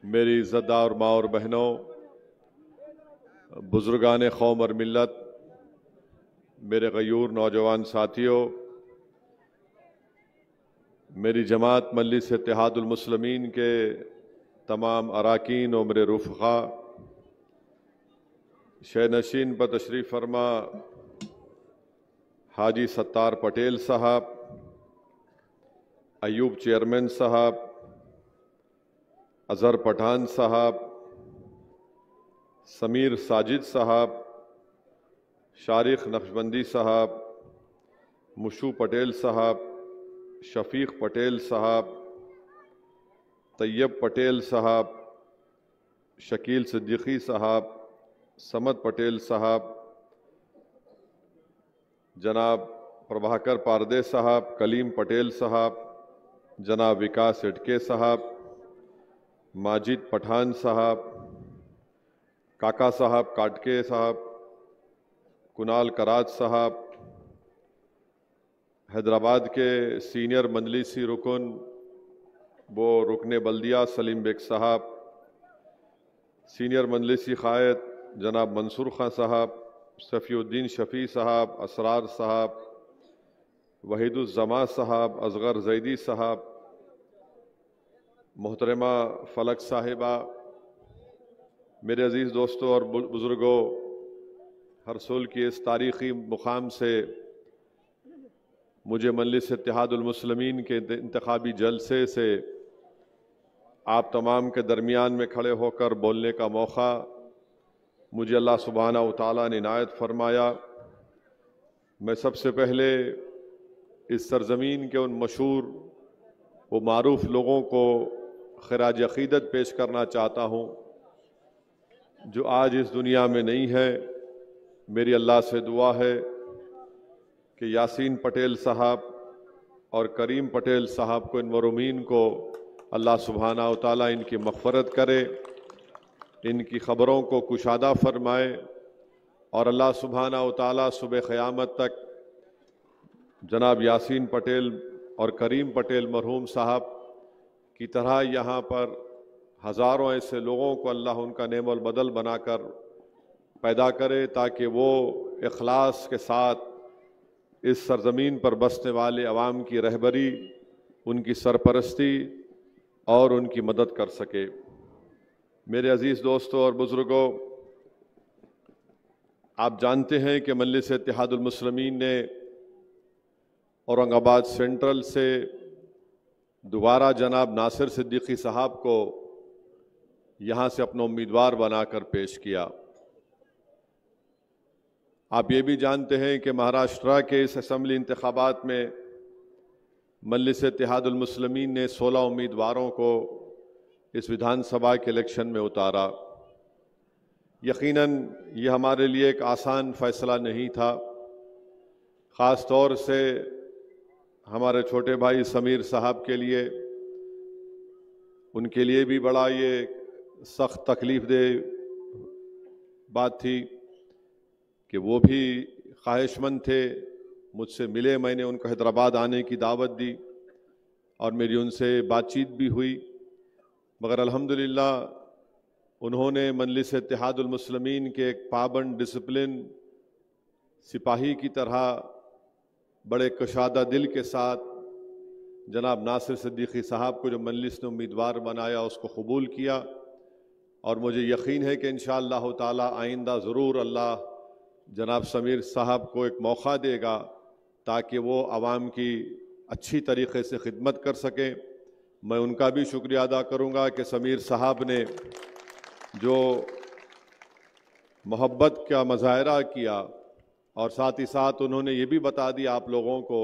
मेरी इज़्ज़तदार माँ और बहनों, बुज़ुर्गान कौम और मिल्लत, मेरे गयूर नौजवान साथियों, मेरी जमात मजलिस इत्तेहादुल मुस्लिमीन के तमाम अराकीन और मेरे रुफ़क़ा, शहनशीन पर तशरीफ़ फरमा हाजी सत्तार पटेल साहब, अयूब चेयरमैन साहब, अज़हर पठान साहब, समीर साजिद साहब, शारिक नक्शबंदी साहब, मुशू पटेल साहब, शफीक पटेल साहब, तैयब पटेल साहब, शकील सिद्दीकी साहब, समद पटेल साहब, जनाब प्रभाकर पारदे साहब, कलीम पटेल साहब, जनाब विकास इटके साहब, माजिद पठान साहब, काका साहब काटके साहब, कुनाल कराज साहब, हैदराबाद के सीनियर मजलिसी रुकन वो रुकने बल्दिया सलीम बेग साहब, सीनियर मजलिसी क़ायद जनाब मंसूर खां साहब, सफ़ीउद्दीन शफ़ी साहब, असरार साहब, वहीदुज़्ज़मा साहब, असगर जैदी साहब, मोहतरमा फलक साहिबा, मेरे अज़ीज़ दोस्तों और बुज़ुर्गों, हरसोल की इस तारीख़ी मुकाम से मुझे मजलिस इत्तेहादुल मुस्लिमीन के इंतखाबी जलसे से आप तमाम के दरमियान में खड़े होकर बोलने का मौका मुझे अल्लाह सुब्हाना व तआला ने इनायत फरमाया। मैं सबसे पहले इस सरज़मीन के उन मशहूर व मारूफ लोगों को खिराज अक़ीदत पेश करना चाहता हूँ जो आज इस दुनिया में नहीं है। मेरी अल्लाह से दुआ है कि यासीन पटेल साहब और करीम पटेल साहब को, इन मरूमीन को अल्लाह सुब्हाना व तआला इनकी मग़फ़रत करे, इनकी ख़बरों को कुशादा फरमाए और अल्लाह सुब्हाना व तआला सुबह क़यामत तक जनाब यासीन पटेल और करीम पटेल मरहूम साहब की तरह यहाँ पर हज़ारों ऐसे लोगों को अल्लाह उनका नेमल बदल बनाकर पैदा करे ताकि वो इखलास के साथ इस सरज़मीन पर बसने वाले अवाम की रहबरी, उनकी सरपरस्ती और उनकी मदद कर सके। मेरे अज़ीज़ दोस्तों और बुज़ुर्गों, आप जानते हैं कि मजलिस इत्तेहादुल मुस्लिमीन ने औरंगाबाद सेंट्रल से दोबारा जनाब नासिर सिद्दीकी साहब को यहाँ से अपना उम्मीदवार बनाकर पेश किया। आप ये भी जानते हैं कि महाराष्ट्र के इस असम्बली इंतखाबात में मजलिस इत्तेहादुल मुस्लिमीन ने 16 उम्मीदवारों को इस विधानसभा के इलेक्शन में उतारा। यकीनन ये हमारे लिए एक आसान फैसला नहीं था, ख़ास तौर से हमारे छोटे भाई समीर साहब के लिए, उनके लिए भी बड़ा ये सख्त तकलीफ़ दे बात थी कि वो भी ख्वाहिशमंद थे, मुझसे मिले, मैंने उनको हैदराबाद आने की दावत दी और मेरी उनसे बातचीत भी हुई, मगर अल्हम्दुलिल्लाह उन्होंने मजलिस इत्तेहादुल मुस्लिमीन के एक पाबंद डिसिप्लिन सिपाही की तरह बड़े कशादा दिल के साथ जनाब नासिर सिद्दीकी साहब को जो मजलिस ने उम्मीदवार बनाया उसको कबूल किया और मुझे यकीन है कि इंशाअल्लाह ताला आइंदा ज़रूर अल्लाह जनाब समीर साहब को एक मौका देगा ताकि वो आवाम की अच्छी तरीक़े से खिदमत कर सकें। मैं उनका भी शुक्रिया अदा करूँगा कि समीर साहब ने जो मोहब्बत का मुज़ाहरा किया और साथ ही साथ उन्होंने ये भी बता दिया आप लोगों को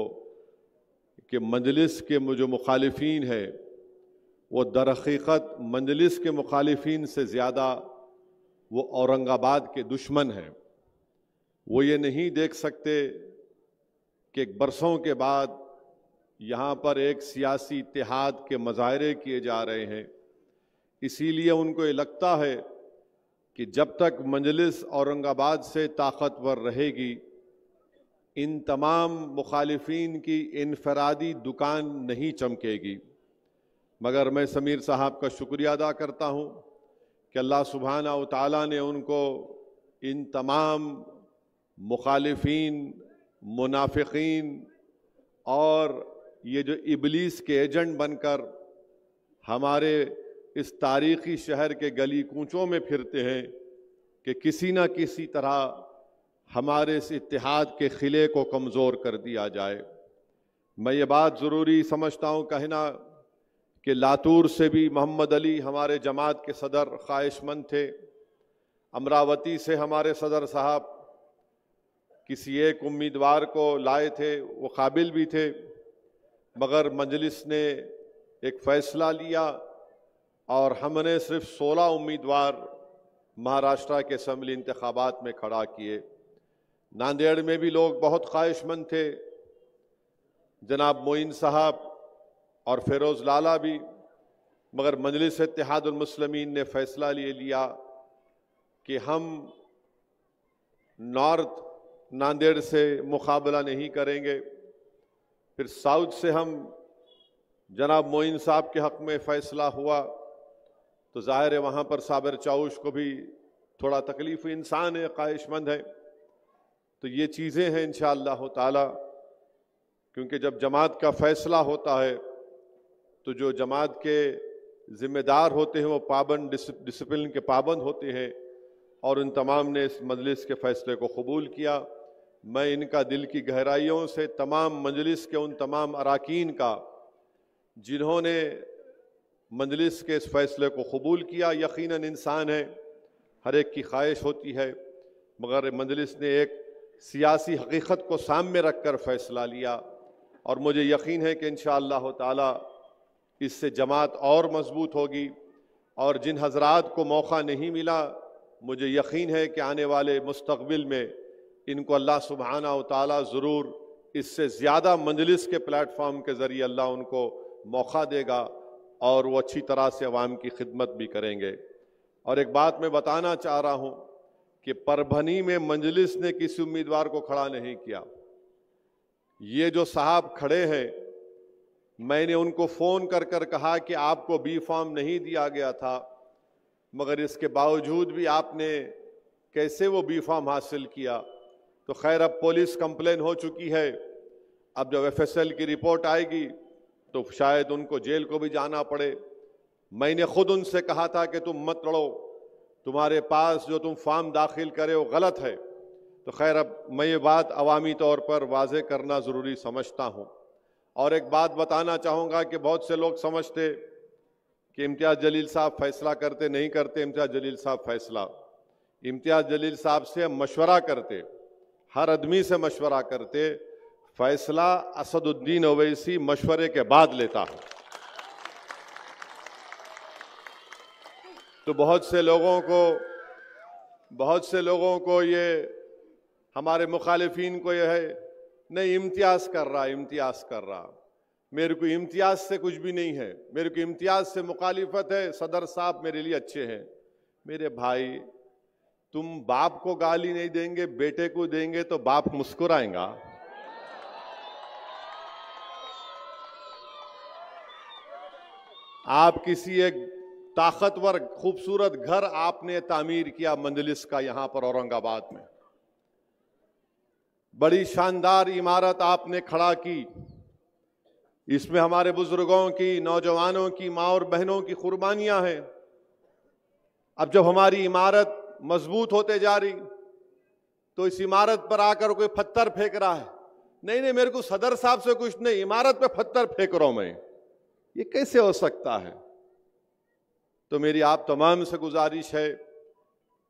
कि मजलिस के जो मुखालिफिन है वो दर हकीकत मजलिस के मुखालिफिन से ज़्यादा वो औरंगाबाद के दुश्मन हैं। वो ये नहीं देख सकते कि बरसों के बाद यहाँ पर एक सियासी इत्तेहाद के मुज़ाहरे किए जा रहे हैं, इसीलिए उनको ये लगता है कि जब तक मजलिस औरंगाबाद से ताकतवर रहेगी इन तमाम मुखालिफिन की इनफरादी दुकान नहीं चमकेगी। मगर मैं समीर साहब का शुक्रिया अदा करता हूँ कि अल्लाह सुब्हाना व तआला ने उनको इन तमाम मुखालिफिन, मुनाफिकीन और ये जो इबलीस के एजेंट बनकर हमारे इस तारीख़ी शहर के गली कूचों में फिरते हैं कि किसी न किसी तरह हमारे इस इत्तेहाद के खिले को कमज़ोर कर दिया जाए। मैं ये बात ज़रूरी समझता हूँ कहना कि लातूर से भी मोहम्मद अली हमारे जमात के सदर ख्वाहिशमंद थे। अमरावती से हमारे सदर साहब किसी एक उम्मीदवार को लाए थे, वो काबिल भी थे, मगर मजलिस ने एक फ़ैसला लिया और हमने सिर्फ 16 उम्मीदवार महाराष्ट्र के असम्बली इंतखाबात में खड़ा किए। नांदेड़ में भी लोग बहुत ख्वाहिशमंद थे, जनाब मोइन साहब और फिरोज़ लाला भी, मगर मजलिस इत्तेहादुल मुस्लिमीन ने फ़ैसला ये लिया कि हम नॉर्थ नांदेड़ से मुकाबला नहीं करेंगे। फिर साउथ से हम जनाब मोइन साहब के हक़ में फ़ैसला हुआ तो ज़ाहिर है वहाँ पर साबिर चाउश को भी थोड़ा तकलीफ़, इंसान है, ख्वाहिशमंद है। तो ये चीज़ें हैं इंशाअल्लाह ताला, क्योंकि जब जमात का फ़ैसला होता है तो जो जमात के ज़िम्मेदार होते हैं वो पाबंद, डिसिप्लिन के पाबंद होते हैं और उन तमाम ने इस मजलिस के फ़ैसले को कबूल किया। मैं इनका दिल की गहराइयों से तमाम मजलिस के उन तमाम अराकीन का जिन्होंने मजलिस के इस फ़ैसले को कबूल किया, यकीनन इंसान है, हर एक की ख्वाहिश होती है, मगर मजलिस ने एक सियासी हकीकत को सामने रख कर फ़ैसला लिया और मुझे यकीन है कि इंशाअल्लाह ताला इससे जमात और मजबूत होगी। और जिन हजरात को मौका नहीं मिला, मुझे यकीन है कि आने वाले मुस्तक़बिल में इनको अल्लाह सुब्हाना व तआला ज़रूर इससे ज़्यादा मजलिस के प्लेटफॉर्म के ज़रिए अल्लाह उनको मौका देगा और वो अच्छी तरह से अवाम की खिदमत भी करेंगे। और एक बात मैं बताना चाह रहा हूँ कि परभनी में मजलिस ने किसी उम्मीदवार को खड़ा नहीं किया। ये जो साहब खड़े हैं, मैंने उनको फ़ोन कर कर कहा कि आपको बी फॉर्म नहीं दिया गया था, मगर इसके बावजूद भी आपने कैसे वो बी फॉर्म हासिल किया। तो खैर अब पुलिस कंप्लेन हो चुकी है, अब जब FSL की रिपोर्ट आएगी तो शायद उनको जेल को भी जाना पड़े। मैंने खुद उनसे कहा था कि तुम मत लड़ो, तुम्हारे पास जो तुम फॉर्म दाखिल करे वो गलत है। तो खैर अब मैं ये बात अवामी तौर पर वाज़े करना ज़रूरी समझता हूँ। और एक बात बताना चाहूँगा कि बहुत से लोग समझते कि इम्तियाज़ जलील साहब फैसला करते, नहीं करते। इम्तियाज़ जलील साहब फैसला, इम्तियाज़ जलील साहब से मशवरा करते, हर आदमी से मशवरा करते। फैसला असदुद्दीन ओवैसी मशवरे के बाद लेता है। तो बहुत से लोगों को ये हमारे मुखालिफिन को ये है नहीं इम्तियाज़ कर रहा। मेरे को इम्तियाज़ से कुछ भी नहीं है, मेरे को इम्तियाज़ से मुखालिफत है। सदर साहब मेरे लिए अच्छे हैं। मेरे भाई, तुम बाप को गाली नहीं देंगे, बेटे को देंगे तो बाप मुस्कुराएगा। आप किसी एक ताकतवर खूबसूरत घर आपने तामीर किया मजलिस का, यहां पर औरंगाबाद में बड़ी शानदार इमारत आपने खड़ा की। इसमें हमारे बुजुर्गों की, नौजवानों की, माँ और बहनों की कुर्बानियां हैं। अब जब हमारी इमारत मजबूत होते जा रही तो इस इमारत पर आकर कोई पत्थर फेंक रहा है, नहीं मेरे को सदर साहब से कुछ नहीं, इमारत पे पत्थर फेंक रहा हूं मैं, ये कैसे हो सकता है? तो मेरी आप तमाम से गुजारिश है,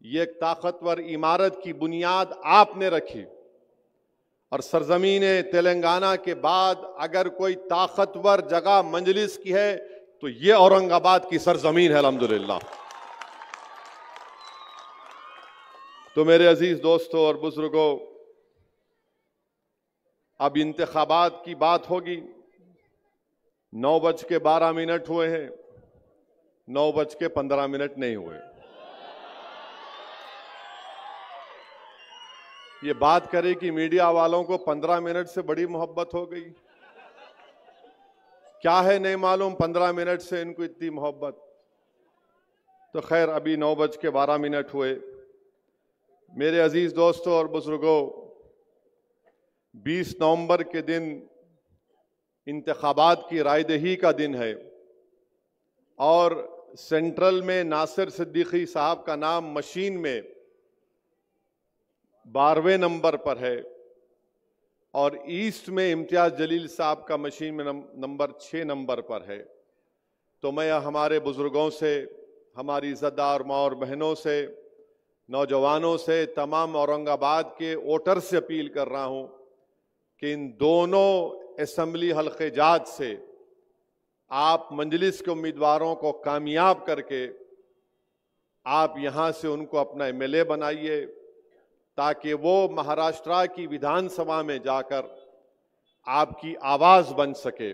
ये एक ताकतवर इमारत की बुनियाद आपने रखी और सरजमीन तेलंगाना के बाद अगर कोई ताकतवर जगह मजलिस की है तो ये औरंगाबाद की सरजमीन है, अल्हम्दुलिल्लाह। तो मेरे अजीज दोस्तों और बुजुर्गों, अब इंतखाबात की बात होगी। 9:12 हुए हैं, 9:15 नहीं हुए। ये बात करे कि मीडिया वालों को 15 मिनट से बड़ी मोहब्बत हो गई। क्या है नहीं मालूम, 15 मिनट से इनको इतनी मोहब्बत। तो खैर अभी 9:12 हुए। मेरे अजीज दोस्तों और बुजुर्गों, 20 नवंबर के दिन इंतखाबात की रायदही का दिन है और सेंट्रल में नासिर सिद्दीकी साहब का नाम मशीन में 12वें नंबर पर है और ईस्ट में इम्तियाज जलील साहब का मशीन में नंबर 6 नंबर पर है। तो मैं हमारे बुजुर्गों से, हमारी इज़्ज़तदार माँ और बहनों से, नौजवानों से, तमाम औरंगाबाद के वोटर से अपील कर रहा हूं कि इन दोनों असेंबली हल्के जात से आप मजलिस के उम्मीदवारों को कामयाब करके आप यहां से उनको अपना एमएलए बनाइए ताकि वो महाराष्ट्र की विधानसभा में जाकर आपकी आवाज बन सके।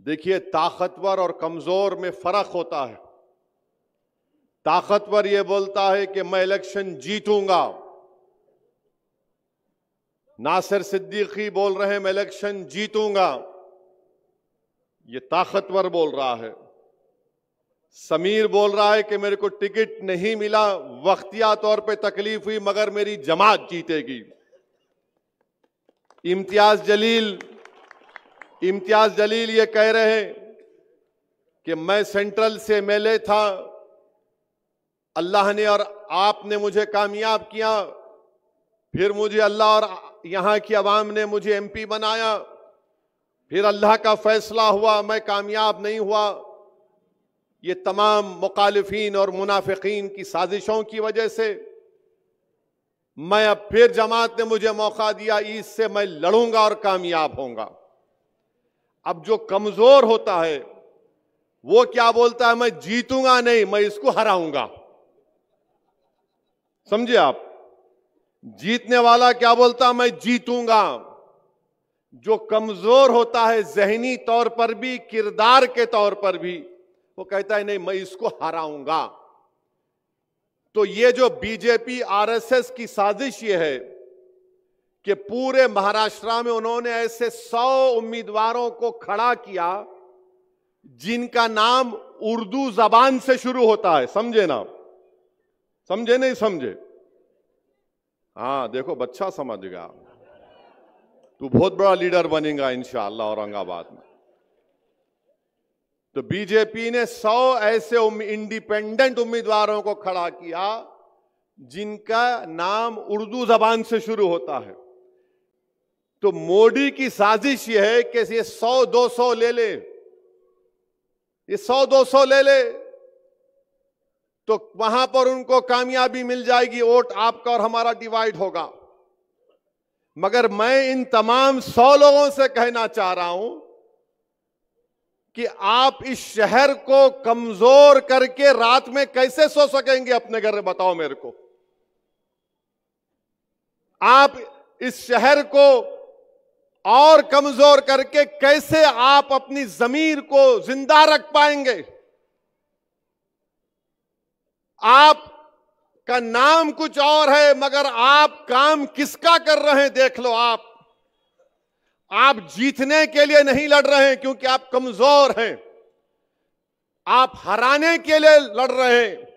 देखिए, ताकतवर और कमजोर में फर्क होता है। ताकतवर ये बोलता है कि मैं इलेक्शन जीतूंगा, नासिर सिद्दीकी बोल रहे हैं मैं इलेक्शन जीतूंगा, ये ताकतवर बोल रहा है। समीर बोल रहा है कि मेरे को टिकट नहीं मिला, वक्तिया तौर पे तकलीफ हुई, मगर मेरी जमात जीतेगी। इम्तियाज जलील ये कह रहे हैं कि मैं सेंट्रल से एमएलए था, अल्लाह ने और आपने मुझे कामयाब किया, फिर मुझे अल्लाह और यहां की आवाम ने मुझे एमपी बनाया, फिर अल्लाह का फैसला हुआ, मैं कामयाब नहीं हुआ। ये तमाम मुखालिफिन और मुनाफिकीन की साजिशों की वजह से मैं अब फिर जमात ने मुझे मौका दिया, इससे मैं लड़ूंगा और कामयाब होऊंगा। अब जो कमजोर होता है वो क्या बोलता है, मैं जीतूंगा नहीं, मैं इसको हराऊंगा। समझे आप? जीतने वाला क्या बोलता, मैं जीतूंगा। जो कमजोर होता है जहनी तौर पर भी, किरदार के तौर पर भी, वो कहता है नहीं, मैं इसको हराऊंगा। तो ये जो बीजेपी आरएसएस की साजिश ये है कि पूरे महाराष्ट्र में उन्होंने ऐसे 100 उम्मीदवारों को खड़ा किया जिनका नाम उर्दू जबान से शुरू होता है। समझे ना? समझे नहीं समझे? हाँ, देखो बच्चा समझ गया। तू बहुत बड़ा लीडर बनेगा इंशाअल्लाह औरंगाबाद में। तो बीजेपी ने 100 ऐसे इंडिपेंडेंट उम्मीदवारों को खड़ा किया जिनका नाम उर्दू जबान से शुरू होता है। तो मोदी की साजिश यह है कि ये 100-200 ले ले, ये 100-200 ले ले तो वहां पर उनको कामयाबी मिल जाएगी, वोट आपका और हमारा डिवाइड होगा। मगर मैं इन तमाम 100 लोगों से कहना चाह रहा हूं कि आप इस शहर को कमजोर करके रात में कैसे सो सकेंगे अपने घर में, बताओ मेरे को। आप इस शहर को और कमजोर करके कैसे आप अपनी जमीर को जिंदा रख पाएंगे? आप का नाम कुछ और है मगर आप काम किसका कर रहे हैं देख लो। आप जीतने के लिए नहीं लड़ रहे हैं क्योंकि आप कमजोर हैं, आप हराने के लिए लड़ रहे हैं।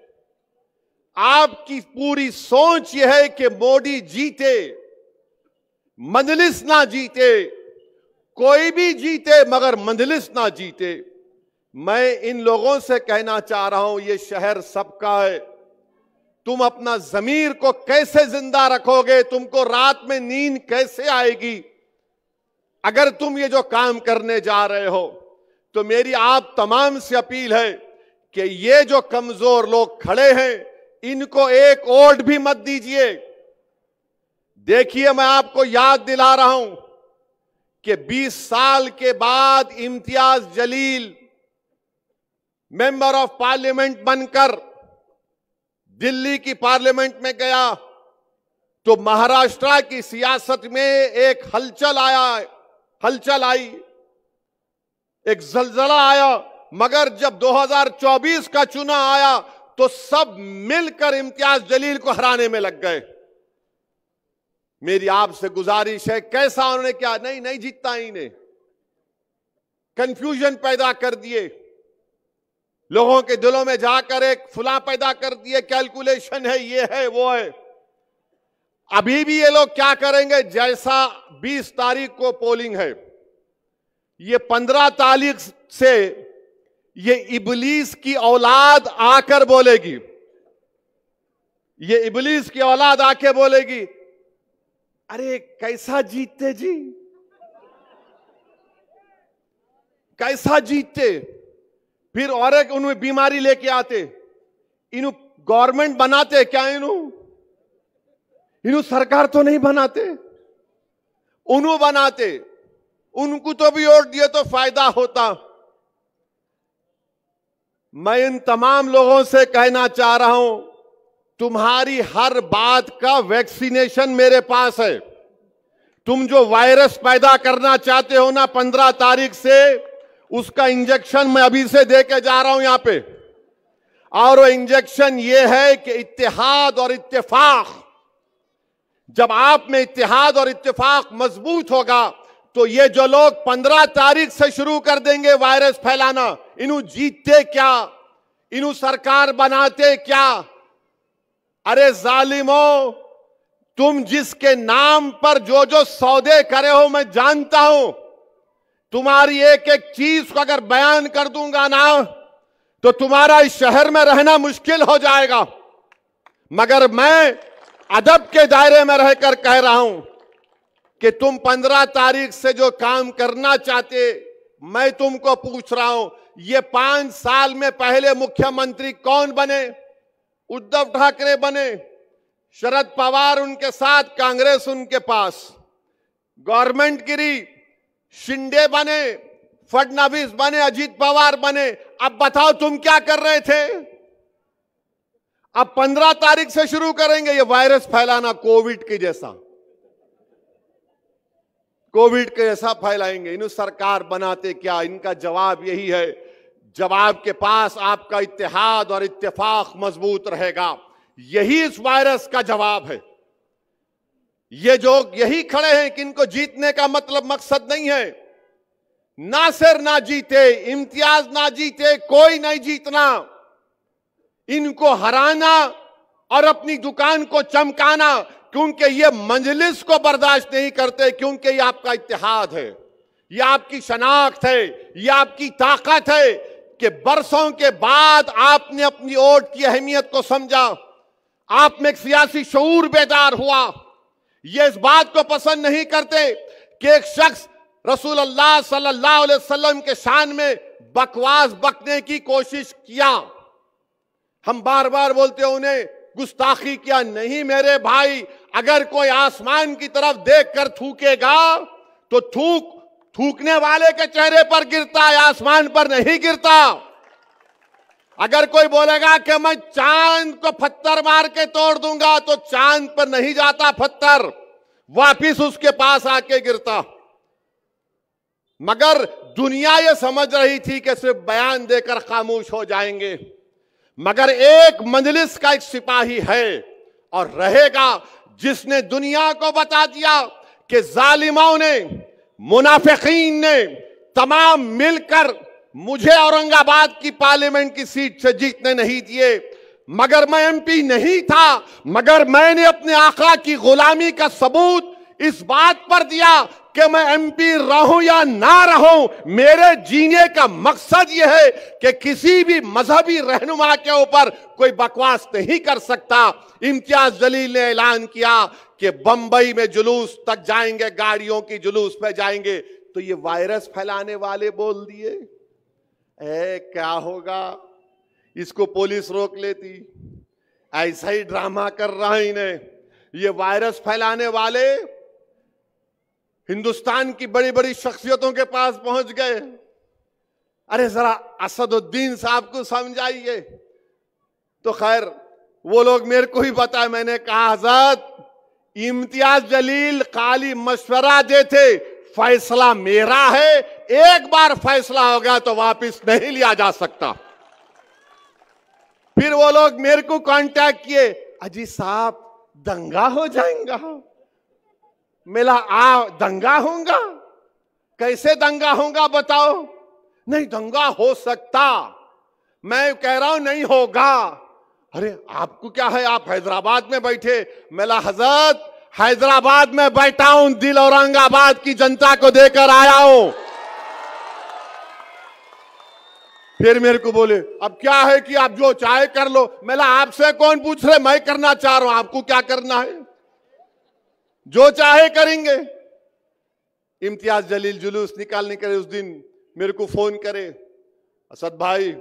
आपकी पूरी सोच यह है कि मोदी जीते, मजलिस ना जीते, कोई भी जीते मगर मजलिस ना जीते। मैं इन लोगों से कहना चाह रहा हूं, ये शहर सबका है। तुम अपना जमीर को कैसे जिंदा रखोगे? तुमको रात में नींद कैसे आएगी अगर तुम ये जो काम करने जा रहे हो? तो मेरी आप तमाम से अपील है कि ये जो कमजोर लोग खड़े हैं इनको एक वोट भी मत दीजिए। देखिए, मैं आपको याद दिला रहा हूं कि 20 साल के बाद Imtiaz Jaleel member of parliament बनकर दिल्ली की पार्लियामेंट में गया तो महाराष्ट्र की सियासत में एक हलचल आई, एक जलजला आया। मगर जब 2024 का चुनाव आया तो सब मिलकर इम्तियाज जलील को हराने में लग गए। मेरी आपसे गुजारिश है, कैसा उन्होंने क्या? नहीं जीतता ही नहीं। कंफ्यूजन पैदा कर दिए, लोगों के दिलों में जाकर एक फुला पैदा कर दिए, कैलकुलेशन है, ये है वो है। अभी भी ये लोग क्या करेंगे, जैसा 20 तारीख को पोलिंग है, ये 15 तारीख से ये इबलीस की औलाद आकर बोलेगी, ये इबलीस की औलाद आके बोलेगी, अरे कैसा जीतते जी, कैसा जीतते। फिर और एक उन्हें बीमारी लेके आते, इन्हों गवर्नमेंट बनाते क्या, इन्हों सरकार तो नहीं बनाते, उन्हों बनाते, उनको तो भी वोट दिए तो फायदा होता। मैं इन तमाम लोगों से कहना चाह रहा हूं, तुम्हारी हर बात का वैक्सीनेशन मेरे पास है। तुम जो वायरस पैदा करना चाहते हो ना 15 तारीख से, उसका इंजेक्शन मैं अभी से दे के जा रहा हूं यहां पे। और वो इंजेक्शन ये है कि इत्तेहाद और इत्तेफाक, जब आप में इत्तेहाद और इत्तेफाक मजबूत होगा तो ये जो लोग 15 तारीख से शुरू कर देंगे वायरस फैलाना, इन्हों जीतते क्या, इन्हों सरकार बनाते क्या। अरे जालिमों, तुम जिसके नाम पर जो जो सौदे करे हो मैं जानता हूं, तुम्हारी एक एक चीज को अगर बयान कर दूंगा ना तो तुम्हारा इस शहर में रहना मुश्किल हो जाएगा। मगर मैं अदब के दायरे में रहकर कह रहा हूं कि तुम 15 तारीख से जो काम करना चाहते, मैं तुमको पूछ रहा हूं, ये 5 साल में पहले मुख्यमंत्री कौन बने? उद्धव ठाकरे बने, शरद पवार उनके साथ, कांग्रेस उनके पास, गवर्नमेंट गिरी, शिंदे बने, फडणवीस बने, अजीत पवार बने। अब बताओ तुम क्या कर रहे थे? अब 15 तारीख से शुरू करेंगे ये वायरस फैलाना, कोविड के जैसा, कोविड के जैसा फैलाएंगे। इन्हें सरकार बनाते क्या? इनका जवाब यही है, जवाब के पास आपका इत्तेहाद और इत्तेफाक मजबूत रहेगा। यही इस वायरस का जवाब है। ये जो यही खड़े हैं कि इनको जीतने का मतलब मकसद नहीं है, नासिर ना जीते, इम्तियाज ना जीते, कोई नहीं जीतना, इनको हराना और अपनी दुकान को चमकाना, क्योंकि ये मजलिस को बर्दाश्त नहीं करते, क्योंकि ये आपका इत्तेहाद है, ये आपकी शनाख्त है, ये आपकी ताकत है कि बरसों के बाद आपने अपनी वोट की अहमियत को समझा, आप में एक सियासी शऊर बेदार हुआ। ये इस बात को पसंद नहीं करते कि एक शख्स रसूलुल्लाह सल्लल्लाहु अलैहि वसल्लम के शान में बकवास बकने की कोशिश किया। हम बार बार बोलते हैं उन्हें गुस्ताखी किया। नहीं मेरे भाई, अगर कोई आसमान की तरफ देखकर थूकेगा तो थूकने वाले के चेहरे पर गिरता है, आसमान पर नहीं गिरता। अगर कोई बोलेगा कि मैं चांद को पत्थर मार के तोड़ दूंगा, तो चांद पर नहीं जाता पत्थर, वापिस उसके पास आके गिरता। मगर दुनिया ये समझ रही थी कि सिर्फ बयान देकर खामोश हो जाएंगे, मगर एक मजलिस का एक सिपाही है और रहेगा जिसने दुनिया को बता दिया कि जालिमों ने, मुनाफिकीन ने तमाम मिलकर मुझे औरंगाबाद की पार्लियामेंट की सीट से जीतने नहीं दिए। मगर मैं एमपी नहीं था, मगर मैंने अपने आका की गुलामी का सबूत इस बात पर दिया कि मैं एमपी रहूं या ना रहूं, मेरे जीने का मकसद यह है कि किसी भी मजहबी रहनुमा के ऊपर कोई बकवास नहीं कर सकता। इम्तियाज जलील ने ऐलान किया कि बंबई में जुलूस तक जाएंगे, गाड़ियों की जुलूस पे जाएंगे। तो ये वायरस फैलाने वाले बोल दिए, क्या होगा, इसको पुलिस रोक लेती, ऐसा ही ड्रामा कर रहा है इन्हें। ये वायरस फैलाने वाले हिंदुस्तान की बड़ी बड़ी शख्सियतों के पास पहुंच गए। अरे जरा असदुद्दीन साहब को समझाइए। तो खैर वो लोग मेरे को ही बताए। मैंने कहा हज़रत, इम्तियाज जलील खाली मशवरा देते, फैसला मेरा है, एक बार फैसला हो गया तो वापस नहीं लिया जा सकता। फिर वो लोग मेरे को कांटेक्ट किए, अजी साहब दंगा हो जाएगा। मिला दंगा होगा? कैसे दंगा होगा बताओ? नहीं दंगा हो सकता, मैं कह रहा हूं नहीं होगा। अरे आपको क्या है, आप हैदराबाद में बैठे, मेला हजरत हैदराबाद में बैठा हूं, दिल औरंगाबाद की जनता को देकर आया हूं। फिर मेरे को बोले अब क्या है कि आप जो चाहे कर लो। मेला आपसे कौन पूछ रहे, मैं करना चाह रहा हूं, आपको क्या करना है, जो चाहे करेंगे। इम्तियाज जलील जुलूस निकालने के उस दिन मेरे को फोन करे, असद भाई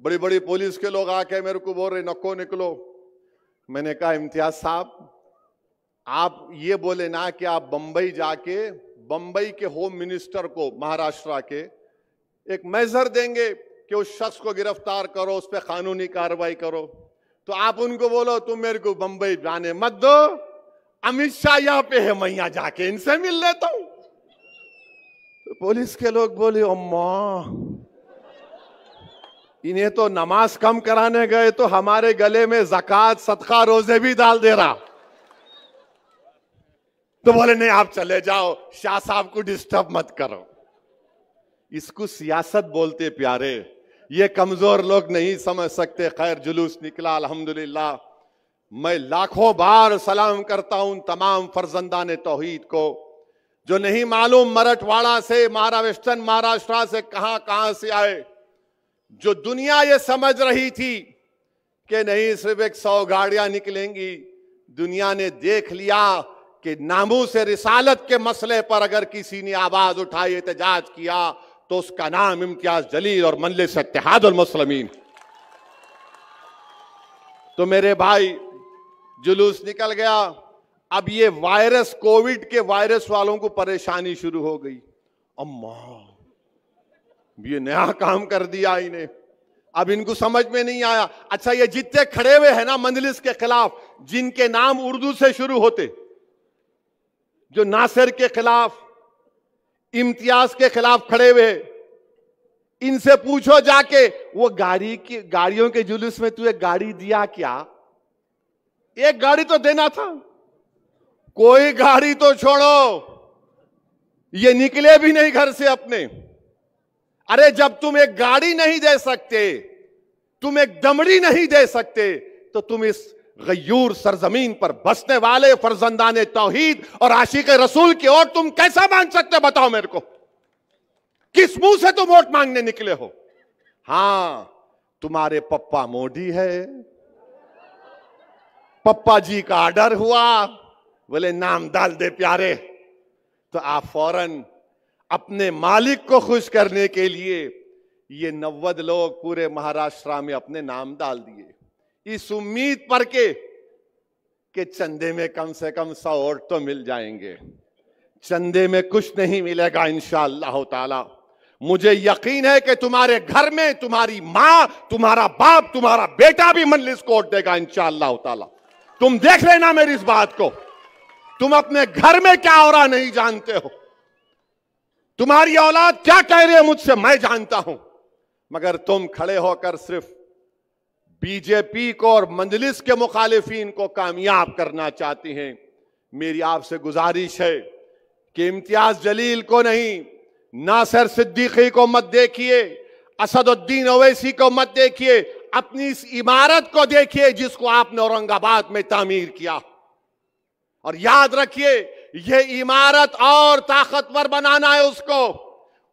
बड़ी बड़ी पुलिस के लोग आके मेरे को बोल रहे नको निकलो। मैंने कहा इम्तियाज साहब आप ये बोले ना कि आप बंबई जाके बंबई के होम मिनिस्टर को महाराष्ट्र के एक मेजर देंगे कि उस शख्स को गिरफ्तार करो, उस पर कानूनी कार्रवाई करो, तो आप उनको बोलो तुम मेरे को बंबई जाने मत दो, अमित शाह यहाँ पे है, मैं यहाँ जाके इनसे मिल लेता हूं। तो पुलिस के लोग बोले अम्मा इन्हें तो नमाज कम कराने गए तो हमारे गले में ज़कात सदका रोजे भी डाल दे रहा। तो बोले नहीं आप चले जाओ, शाह साहब को डिस्टर्ब मत करो। इसको सियासत बोलते प्यारे, ये कमजोर लोग नहीं समझ सकते। खैर जुलूस निकला अल्हम्दुलिल्लाह। मैं लाखों बार सलाम करता हूं तमाम फर्जंदान तौहीद को, जो नहीं मालूम मराठवाड़ा से वेस्टर्न महाराष्ट्र से कहां से आए, जो दुनिया ये समझ रही थी कि नहीं सिर्फ 100 गाड़ियां निकलेंगी। दुनिया ने देख लिया कि नामूस से रिसालत के मसले पर अगर किसी ने आवाज उठाई, एहतजाज किया, तो उसका नाम इम्तियाज जलील और मजलिस इत्तेहादुल मुस्लिमीन। तो मेरे भाई जुलूस निकल गया। अब ये वायरस, कोविड के वायरस वालों को परेशानी शुरू हो गई। अम्मा ये नया काम कर दिया इन्हें, अब इनको समझ में नहीं आया। अच्छा ये जितने खड़े हुए हैं ना मजलिस के खिलाफ, जिनके नाम उर्दू से शुरू होते, जो नासिर के खिलाफ, इम्तियाज के खिलाफ खड़े हुए, इनसे पूछो जाके वो गाड़ियों के जुलूस में तू एक गाड़ी दिया क्या? एक गाड़ी तो देना था, कोई गाड़ी तो छोड़ो, ये निकले भी नहीं घर से अपने। अरे जब तुम एक गाड़ी नहीं दे सकते, तुम एक दमड़ी नहीं दे सकते, तो तुम इस गयूर सरजमीन पर बसने वाले फर्जंदाने तौहीद और आशिक रसूल की ओर तुम कैसा मांग सकते, बताओ मेरे को। किस मुंह से तुम वोट मांगने निकले हो? हां तुम्हारे पप्पा मोदी है, पप्पा जी का ऑर्डर हुआ, बोले नाम डाल दे प्यारे, तो आप फौरन अपने मालिक को खुश करने के लिए ये 90 लोग पूरे महाराष्ट्र में अपने नाम डाल दिए, इस उम्मीद पर कि चंदे में कम से कम 100 वोट तो मिल जाएंगे। चंदे में कुछ नहीं मिलेगा इंशाअल्लाह ताला। मुझे यकीन है कि तुम्हारे घर में तुम्हारी मां, तुम्हारा बाप, तुम्हारा बेटा भी मजलिस को वोट देगा इंशाअल्लाह ताला। तुम देख लेना मेरी इस बात को। तुम अपने घर में क्या हो रहा नहीं जानते हो, तुम्हारी औलाद क्या कह रही है मुझसे मैं जानता हूं, मगर तुम खड़े होकर सिर्फ बीजेपी को और मजलिस के मुखालिफिन को कामयाब करना चाहती हैं। मेरी आपसे गुजारिश है कि इम्तियाज जलील को नहीं, नासिर सिद्दीकी को मत देखिए, असदुद्दीन ओवैसी को मत देखिए, अपनी इस इमारत को देखिए जिसको आपने औरंगाबाद में तामीर किया। और याद रखिए यह इमारत और ताकतवर बनाना है उसको।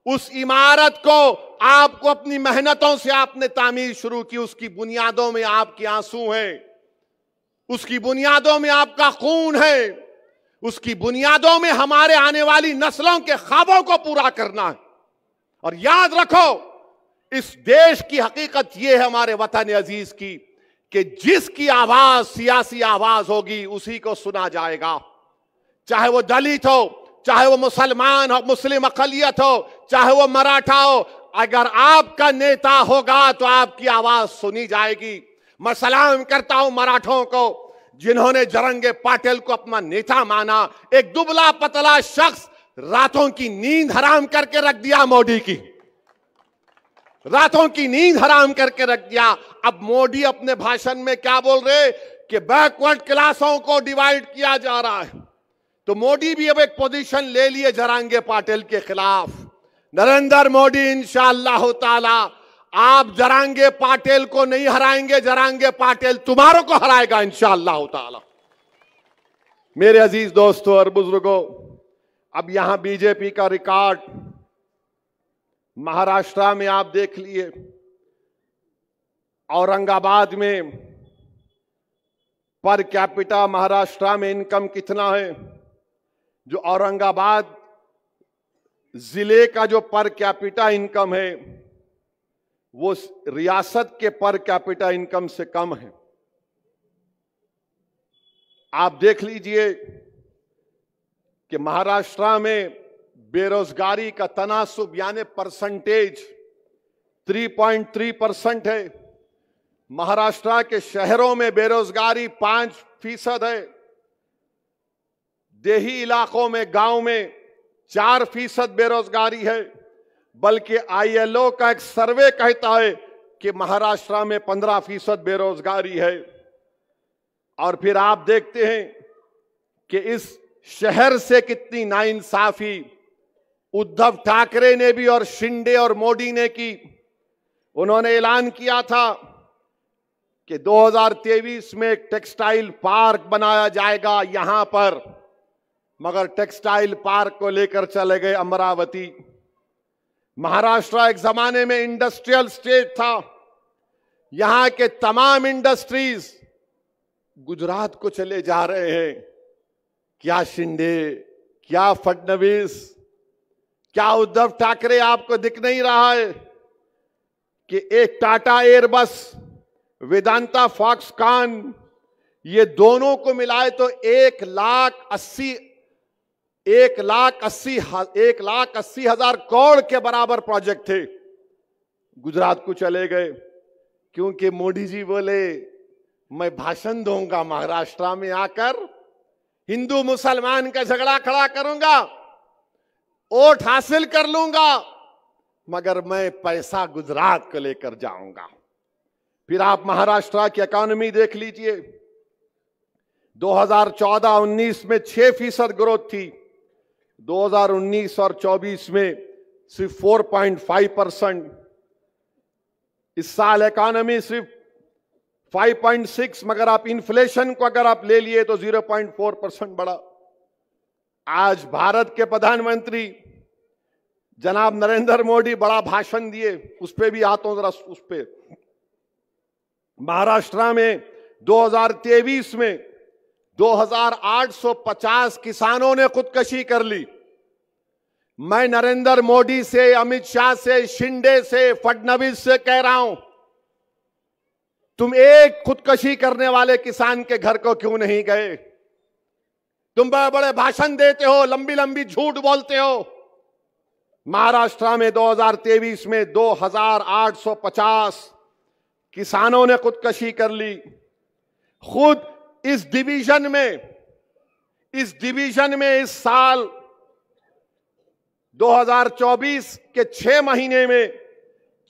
उस इमारत को आपको अपनी मेहनतों से आपने तामीर शुरू की, उसकी बुनियादों में आपके आंसू हैं, उसकी बुनियादों में आपका खून है, उसकी बुनियादों में हमारे आने वाली नस्लों के ख्वाबों को पूरा करना है। और याद रखो इस देश की हकीकत यह है हमारे वतन अजीज की, कि जिसकी आवाज सियासी आवाज होगी उसी को सुना जाएगा, चाहे वो दलित हो, चाहे वो मुसलमान हो, मुस्लिम अकलियत हो, चाहे वो मराठा हो। अगर आपका नेता होगा तो आपकी आवाज सुनी जाएगी। मैं सलाम करता हूं मराठों को जिन्होंने जरंगे पाटिल को अपना नेता माना। एक दुबला पतला शख्स रातों की नींद हराम करके रख दिया मोदी की, रातों की नींद हराम करके रख दिया। अब मोदी अपने भाषण में क्या बोल रहे कि बैकवर्ड क्लासों को डिवाइड किया जा रहा है। तो मोदी भी अब एक पोजीशन ले लिए जरंगे पाटिल के खिलाफ। नरेंद्र मोदी इंशाअल्लाह ताला आप जरांगे पाटिल को नहीं हराएंगे, जरांगे पाटिल तुम्हारों को हराएगा इंशाअल्लाह ताला। मेरे अजीज दोस्तों और बुजुर्गों, अब यहां बीजेपी का रिकॉर्ड महाराष्ट्र में आप देख लिए, औरंगाबाद में पर कैपिटा महाराष्ट्र में इनकम कितना है? जो औरंगाबाद जिले का जो पर कैपिटा इनकम है वो रियासत के पर कैपिटा इनकम से कम है। आप देख लीजिए कि महाराष्ट्र में बेरोजगारी का तनासुब यानी परसेंटेज 3.3% है। महाराष्ट्र के शहरों में बेरोजगारी 5% है, देही इलाकों में, गांव में 4% बेरोजगारी है। बल्कि आईएलओ का एक सर्वे कहता है कि महाराष्ट्र में 15% बेरोजगारी है। और फिर आप देखते हैं कि इस शहर से कितनी नाइंसाफी उद्धव ठाकरे ने भी और शिंदे और मोदी ने की। उन्होंने ऐलान किया था कि 2023 में एक टेक्सटाइल पार्क बनाया जाएगा यहां पर, मगर टेक्सटाइल पार्क को लेकर चले गए अमरावती। महाराष्ट्र एक जमाने में इंडस्ट्रियल स्टेट था, यहां के तमाम इंडस्ट्रीज गुजरात को चले जा रहे हैं। क्या शिंदे, क्या फडणवीस, क्या उद्धव ठाकरे आपको दिख नहीं रहा है कि एक टाटा एयरबस, वेदांता फॉक्सकॉन, ये दोनों को मिलाए तो 1,80,000 करोड़ के बराबर प्रोजेक्ट थे। गुजरात को चले गए क्योंकि मोदी जी बोले मैं भाषण दूंगा महाराष्ट्र में आकर, हिंदू मुसलमान का झगड़ा खड़ा करूंगा, वोट हासिल कर लूंगा, मगर मैं पैसा गुजरात को लेकर जाऊंगा। फिर आप महाराष्ट्र की इकोनॉमी देख लीजिए, 2014-19 में 6% ग्रोथ थी, 2019 और 24 में सिर्फ 4.5%। इस साल इकोनॉमी सिर्फ 5.6, मगर आप इन्फ्लेशन को अगर आप ले लिए तो 0.4% बढ़ा। आज भारत के प्रधानमंत्री जनाब नरेंद्र मोदी बड़ा भाषण दिए, उस पर भी आता हूं जरा उस पे। महाराष्ट्र में 2023 में 2850 किसानों ने खुदकुशी कर ली। मैं नरेंद्र मोदी से, अमित शाह से, शिंदे से, फडणवीस से कह रहा हूं, तुम एक खुदकुशी करने वाले किसान के घर को क्यों नहीं गए? तुम बड़े बड़े भाषण देते हो, लंबी लंबी झूठ बोलते हो। महाराष्ट्र में 2023 में 2850 किसानों ने खुदकुशी कर ली। खुद इस डिवीजन में इस साल 2024 के 6 महीने में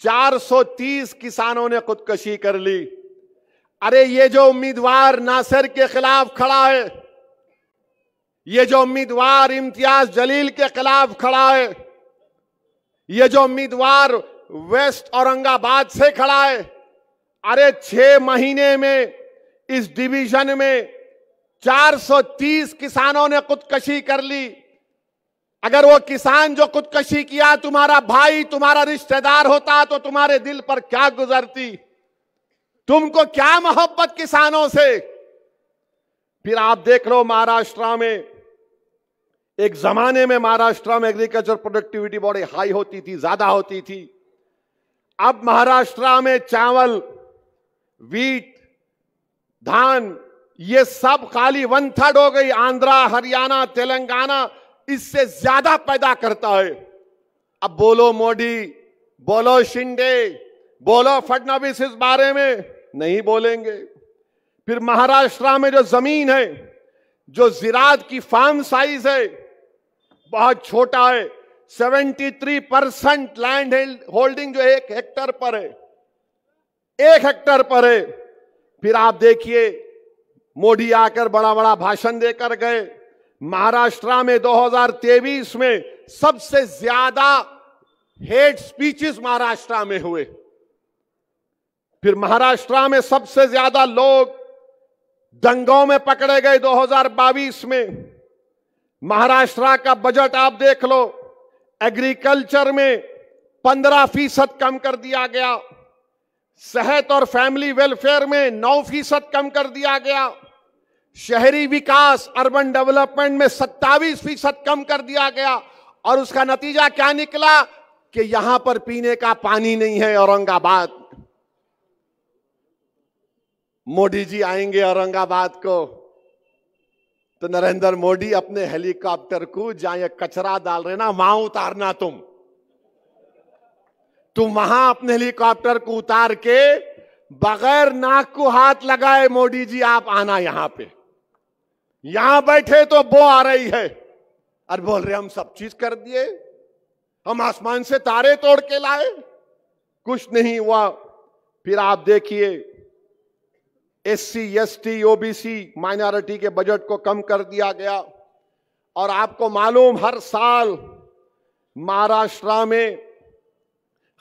430 किसानों ने खुदकुशी कर ली। अरे ये जो उम्मीदवार नासिर के खिलाफ खड़ा है, ये जो उम्मीदवार इम्तियाज जलील के खिलाफ खड़ा है, ये जो उम्मीदवार वेस्ट औरंगाबाद से खड़ा है, अरे 6 महीने में इस डिवीजन में 430 किसानों ने खुदकुशी कर ली। अगर वो किसान जो खुदकुशी किया तुम्हारा भाई, तुम्हारा रिश्तेदार होता तो तुम्हारे दिल पर क्या गुजरती? तुमको क्या मोहब्बत किसानों से? फिर आप देख लो महाराष्ट्र में, एक जमाने में महाराष्ट्र में एग्रीकल्चर प्रोडक्टिविटी बड़ी हाई होती थी, ज्यादा होती थी। अब महाराष्ट्र में चावल, वीट, धान, ये सब खाली 1/3 हो गई। आंध्रा, हरियाणा, तेलंगाना इससे ज्यादा पैदा करता है। अब बोलो मोदी, बोलो शिंदे, बोलो फडणवीस, इस बारे में नहीं बोलेंगे। फिर महाराष्ट्र में जो जमीन है, जो जिरात की फार्म साइज है, बहुत छोटा है। 73% लैंड होल्डिंग जो 1 हेक्टर पर है, 1 हेक्टर पर है। फिर आप देखिए मोदी आकर बड़ा बड़ा भाषण देकर गए। महाराष्ट्र में 2023 में सबसे ज्यादा हेट स्पीचेस महाराष्ट्र में हुए। फिर महाराष्ट्र में सबसे ज्यादा लोग दंगों में पकड़े गए 2022 में। महाराष्ट्र का बजट आप देख लो, एग्रीकल्चर में 15% कम कर दिया गया, सेहत और फैमिली वेलफेयर में 9% कम कर दिया गया, शहरी विकास अर्बन डेवलपमेंट में 27% कम कर दिया गया। और उसका नतीजा क्या निकला कि यहां पर पीने का पानी नहीं है औरंगाबाद। मोदी जी आएंगे औरंगाबाद को तो नरेंद्र मोदी अपने हेलीकॉप्टर को जहां ये कचरा डाल रहे ना वहां उतारना, तुम वहां अपने हेलीकॉप्टर को उतार के बगैर नाक को हाथ लगाए मोदी जी आप आना यहां पे। यहां बैठे तो बो आ रही है और बोल रहे हम सब चीज कर दिए, हम आसमान से तारे तोड़ के लाए, कुछ नहीं हुआ। फिर आप देखिए SC ST OBC माइनॉरिटी के बजट को कम कर दिया गया। और आपको मालूम हर साल महाराष्ट्र में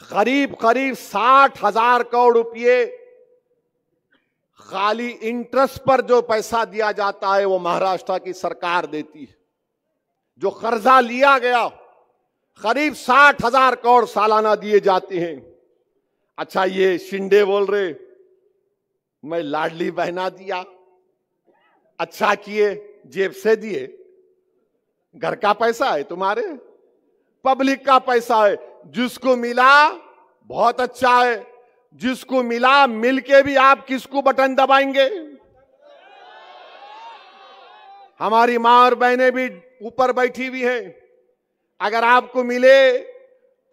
करीब 60,000 करोड़ रुपए खाली इंटरेस्ट पर जो पैसा दिया जाता है वो महाराष्ट्र की सरकार देती है। जो कर्जा लिया गया करीब 60,000 करोड़ सालाना दिए जाते हैं। अच्छा, ये शिंदे बोल रहे मैं लाडली बहना दिया, अच्छा किए, जेब से दिए, घर का पैसा है तुम्हारे, पब्लिक का पैसा है। जिसको मिला बहुत अच्छा है, जिसको मिला मिलके भी आप किसको बटन दबाएंगे? हमारी मां और बहनें भी ऊपर बैठी हुई हैं। अगर आपको मिले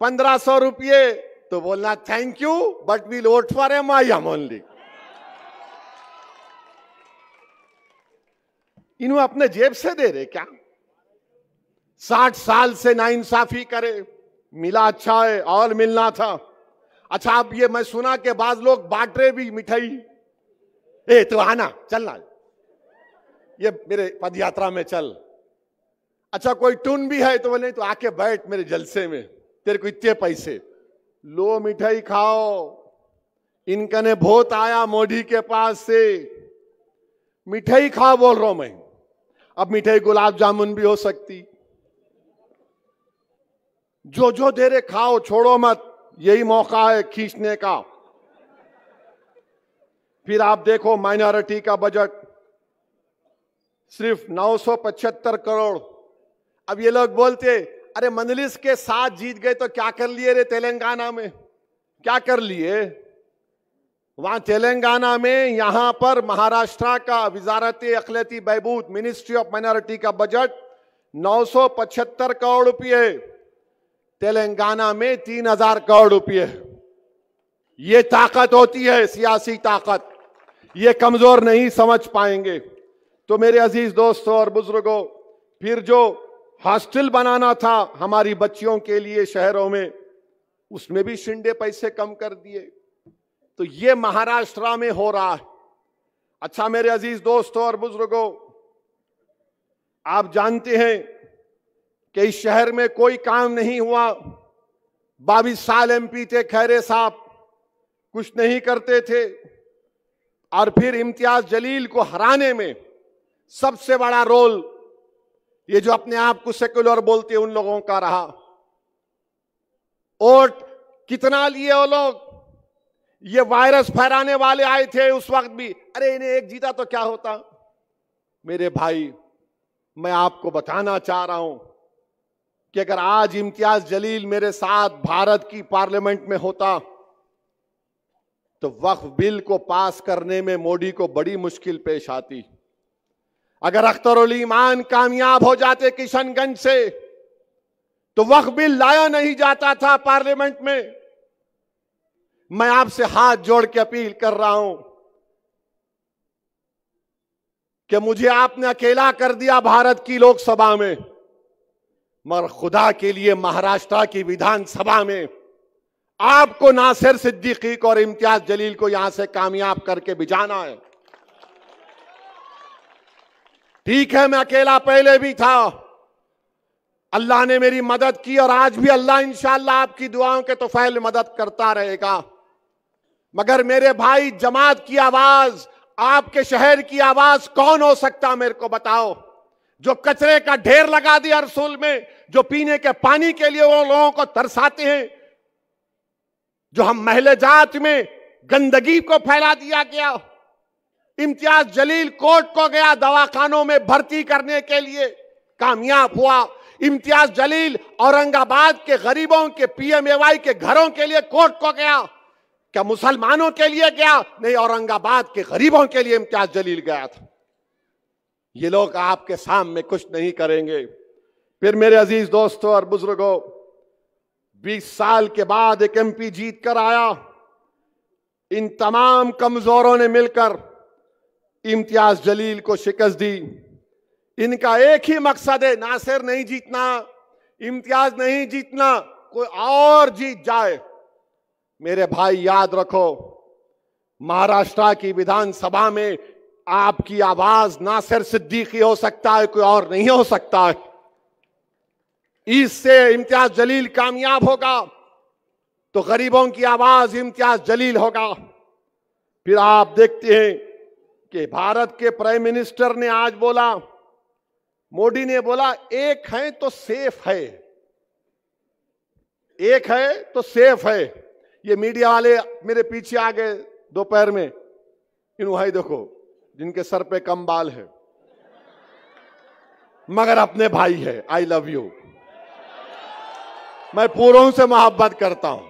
1500 रुपये तो बोलना thank you but we'll vote for MIM only. इन्हों अपने जेब से दे रहे क्या? 60 साल से नाइंसाफी करे, मिला अच्छा है और मिलना था। अच्छा, अब ये मैं सुना कि बाज लोग बांट रहे भी मिठाई, ए तो आना चलना, ये मेरे पद यात्रा में चल। अच्छा, कोई टून भी है तो बोले तो आके बैठ मेरे जलसे में, तेरे को इतने पैसे लो, मिठाई खाओ। इनका ने बहुत आया मोदी के पास से, मिठाई खाओ बोल रहा हूं मैं। अब मिठाई गुलाब जामुन भी हो सकती, जो जो दे रहे खाओ, छोड़ो मत, यही मौका है खींचने का। फिर आप देखो माइनॉरिटी का बजट सिर्फ 975 करोड़। अब ये लोग बोलते अरे मंजलिस के साथ जीत गए तो क्या कर लिए रे तेलंगाना में, क्या कर लिए वहां तेलंगाना में? यहां पर महाराष्ट्र का वजारत अखिलती बहबूद मिनिस्ट्री ऑफ माइनॉरिटी का बजट 975 करोड़ रुपये, तेलंगाना में 3000 करोड़ रुपये। ये ताकत होती है सियासी ताकत, ये कमजोर नहीं समझ पाएंगे। तो मेरे अजीज दोस्तों और बुजुर्गों, फिर जो हॉस्टल बनाना था हमारी बच्चियों के लिए शहरों में, उसमें भी शिंदे पैसे कम कर दिए। तो ये महाराष्ट्र में हो रहा है। अच्छा मेरे अजीज दोस्तों और बुजुर्गों, आप जानते हैं कि इस शहर में कोई काम नहीं हुआ। 22 साल MP थे खैरे साहब, कुछ नहीं करते थे। और फिर इम्तियाज जलील को हराने में सबसे बड़ा रोल ये जो अपने आप को सेक्युलर बोलते हैं उन लोगों का रहा। वोट कितना लिए वो लोग? ये वायरस फैलाने वाले आए थे उस वक्त भी, अरे इन्हें एक जीता तो क्या होता। मेरे भाई, मैं आपको बताना चाह रहा हूं कि अगर आज इम्तियाज जलील मेरे साथ भारत की पार्लियामेंट में होता तो वक्फ बिल को पास करने में मोदी को बड़ी मुश्किल पेश आती। अगर अख्तरुल ईमान कामयाब हो जाते किशनगंज से तो वक्फ बिल लाया नहीं जाता था पार्लियामेंट में। मैं आपसे हाथ जोड़ के अपील कर रहा हूं कि मुझे आपने अकेला कर दिया भारत की लोकसभा में, मगर खुदा के लिए महाराष्ट्र की विधानसभा में आपको नासिर सिद्दीकी को और इम्तियाज जलील को यहां से कामयाब करके भिजाना है। ठीक है, मैं अकेला पहले भी था, अल्लाह ने मेरी मदद की और आज भी अल्लाह इंशाअल्लाह आपकी दुआओं के तौफैल मदद करता रहेगा। मगर मेरे भाई, जमात की आवाज, आपके शहर की आवाज कौन हो सकता, मेरे को बताओ। जो कचरे का ढेर लगा दिया रसूल में, जो पीने के पानी के लिए वो लोगों को तरसाते हैं, जो हम महले जात में गंदगी को फैला दिया गया। इम्तियाज जलील कोर्ट को गया दवाखानों में भर्ती करने के लिए, कामयाब हुआ। इम्तियाज जलील औरंगाबाद के गरीबों के पीएमएवाई के घरों के लिए कोर्ट को गया। क्या मुसलमानों के लिए गया? नहीं, औरंगाबाद के गरीबों के लिए इम्तियाज जलील गया था। ये लोग आपके सामने कुछ नहीं करेंगे। फिर मेरे अजीज दोस्तों और बुजुर्गों, 20 साल के बाद एक एमपी जीत कर आया। इन तमाम कमजोरों ने मिलकर इम्तियाज जलील को शिकस्त दी। इनका एक ही मकसद है, नासिर नहीं जीतना, इम्तियाज नहीं जीतना, कोई और जीत जाए। मेरे भाई याद रखो, महाराष्ट्र की विधानसभा में आपकी आवाज नासिर सिद्दीकी हो सकता है, कोई और नहीं हो सकता है। इससे इम्तियाज जलील कामयाब होगा तो गरीबों की आवाज इम्तियाज जलील होगा। फिर आप देखते हैं कि भारत के प्राइम मिनिस्टर ने आज बोला, मोदी ने बोला, एक है तो सेफ है, एक है तो सेफ है। ये मीडिया वाले मेरे पीछे आ गए दोपहर में, इन भाई देखो जिनके सर पे कम बाल है मगर अपने भाई है। आई लव यू, मैं पूरों से मोहब्बत करता हूं।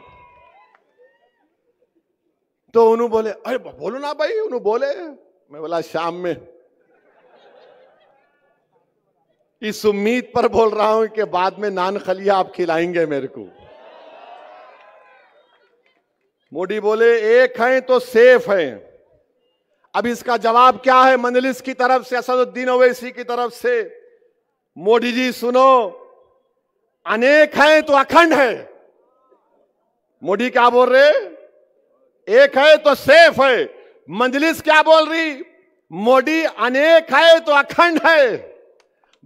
तो उन्होंने बोले, अरे बोलो ना भाई, उन्होंने बोले। मैं बोला शाम में, इस उम्मीद पर बोल रहा हूं कि बाद में नान खलिया आप खिलाएंगे मेरे को। मोदी बोले एक है तो सेफ है। अब इसका जवाब क्या है मंजलिस की तरफ से, असदुद्दीन ओवैसी की तरफ से? मोदी जी सुनो, अनेक है तो अखंड है। मोदी क्या बोल रहे? एक है तो सेफ है। मंजलिस क्या बोल रही? मोदी अनेक है तो अखंड है।